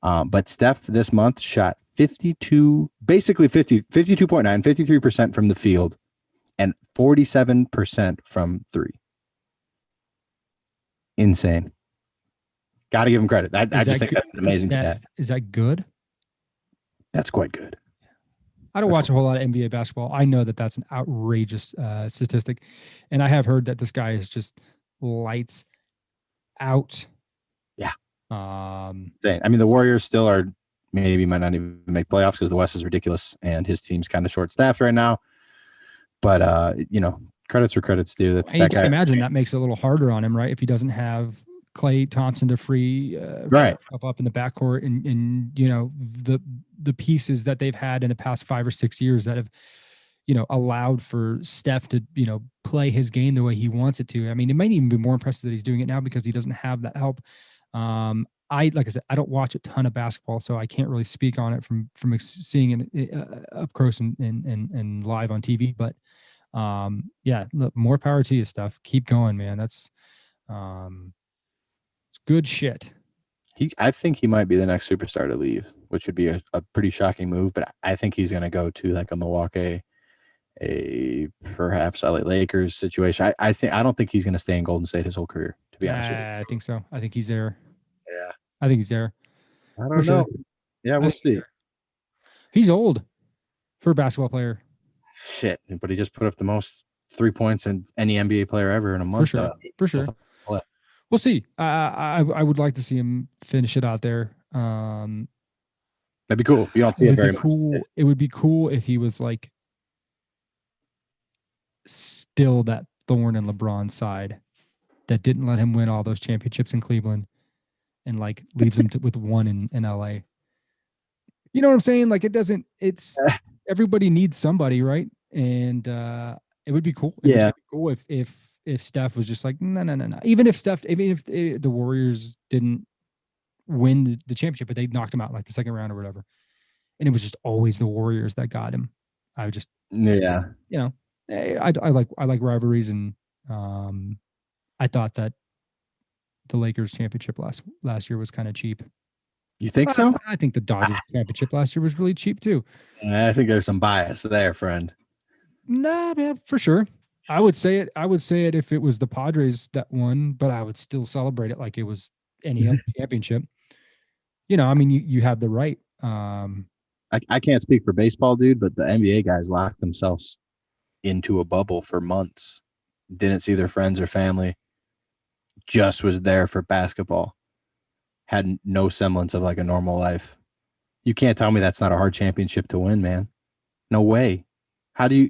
But Steph this month shot 52, basically 52.9, 53% from the field and 47% from three. Insane. Got to give him credit. I just think that's an amazing stat. Is that good? That's quite good. I don't watch a whole lot of NBA basketball. I know that that's an outrageous statistic. And I have heard that this guy is just lights out. Yeah. I mean, the Warriors still are might not even make playoffs because the West is ridiculous and his team's kind of short-staffed right now. But, credits where credits due. That's and you can imagine that makes it a little harder on him, right? If he doesn't have Klay Thompson to free up in the backcourt and the pieces that they've had in the past 5 or 6 years that have allowed for Steph to play his game the way he wants it to. I mean, it might even be more impressive that he's doing it now because he doesn't have that help. Like I said, I don't watch a ton of basketball, so I can't really speak on it from seeing it up close and live on TV. But look, more power to you, Steph. Keep going, man. That's it's good shit. I think he might be the next superstar to leave, which would be a pretty shocking move. But I think he's going to go to like a Milwaukee, a perhaps LA Lakers situation. I don't think he's going to stay in Golden State his whole career. To be honest with you, I think so. I think he's there. Yeah, I think he's there. I don't know. Sure. Yeah, we'll see. He's old for a basketball player. Shit, but he just put up the most 3 points in any NBA player ever in a month. For sure. We'll see. I would like to see him finish it out there. That'd be cool. You don't see it very much. It would be cool if he was like still that thorn in LeBron's side that didn't let him win all those championships in Cleveland and like leaves him with one in LA. You know what I'm saying? Like it's everybody needs somebody, right? And it would be cool. It would be cool if Steph was just like, no. Even if the Warriors didn't win the championship, but they knocked him out in like the second round or whatever. And it was just always the Warriors that got him. I would just, I like rivalries. And I thought that the Lakers championship last year was kind of cheap. You think so? I think the Dodgers championship last year was really cheap too. I think there's some bias there, friend. Nah, man, for sure. I would say it if it was the Padres that won, but I would still celebrate it like it was any other championship. I mean, you have the right. I can't speak for baseball, dude, but the NBA guys locked themselves into a bubble for months. Didn't see their friends or family. Just was there for basketball. Had no semblance of like a normal life. You can't tell me that's not a hard championship to win, man. No way. How do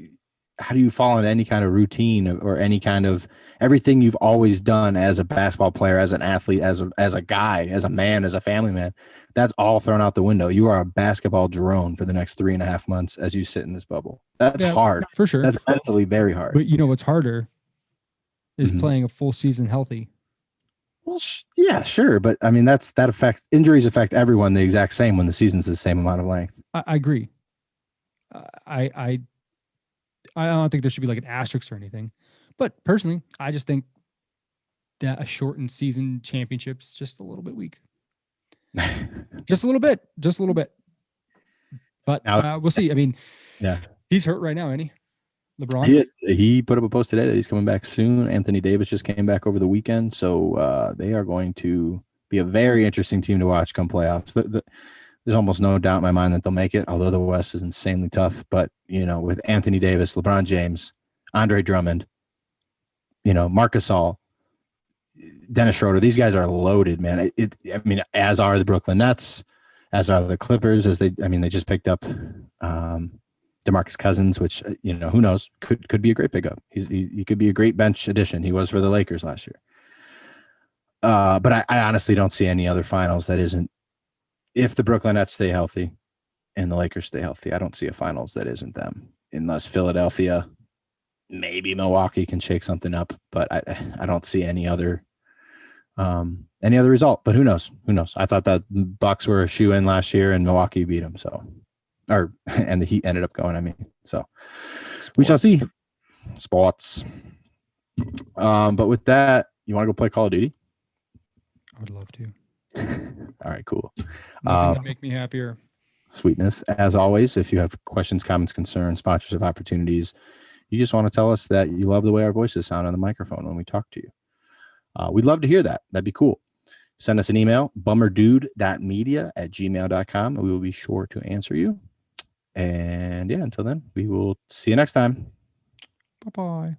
you fall into any kind of routine or any kind of everything you've always done as a basketball player, as an athlete, as a guy, as a man, as a family man? That's all thrown out the window. You are a basketball drone for the next 3.5 months as you sit in this bubble. That's hard. For sure. That's mentally very hard. But what's harder is playing a full season healthy. Well, yeah, sure. But I mean, injuries affect everyone the exact same when the season's the same amount of length. I agree. I don't think there should be like an asterisk or anything, but personally, I just think that a shortened season championship's just a little bit weak. just a little bit. But we'll see. I mean, he's hurt right now, ain't he? LeBron. He put up a post today that he's coming back soon. Anthony Davis just came back over the weekend, so they are going to be a very interesting team to watch come playoffs. There's almost no doubt in my mind that they'll make it, although the West is insanely tough. But, with Anthony Davis, LeBron James, Andre Drummond, Marc Gasol, Dennis Schroeder, these guys are loaded, man. As are the Brooklyn Nets, as are the Clippers, they just picked up DeMarcus Cousins, which, who knows, could be a great pickup. He could be a great bench addition. He was for the Lakers last year. But I honestly don't see any other finals that isn't, if the Brooklyn Nets stay healthy and the Lakers stay healthy, I don't see a finals that isn't them, unless Philadelphia, maybe Milwaukee can shake something up, but I don't see any other result. But who knows? I thought that Bucks were a shoe-in last year and Milwaukee beat them. And the Heat ended up going. So we shall see. Sports. But with that, you want to go play Call of Duty? I would love to. All right, cool. Nothing would make me happier. Sweetness. As always, if you have questions, comments, concerns, sponsorship opportunities, you just want to tell us that you love the way our voices sound on the microphone when we talk to you. We'd love to hear that. That'd be cool. Send us an email, bummerdude.media@gmail.com. We will be sure to answer you. And yeah, until then, we will see you next time. Bye-bye.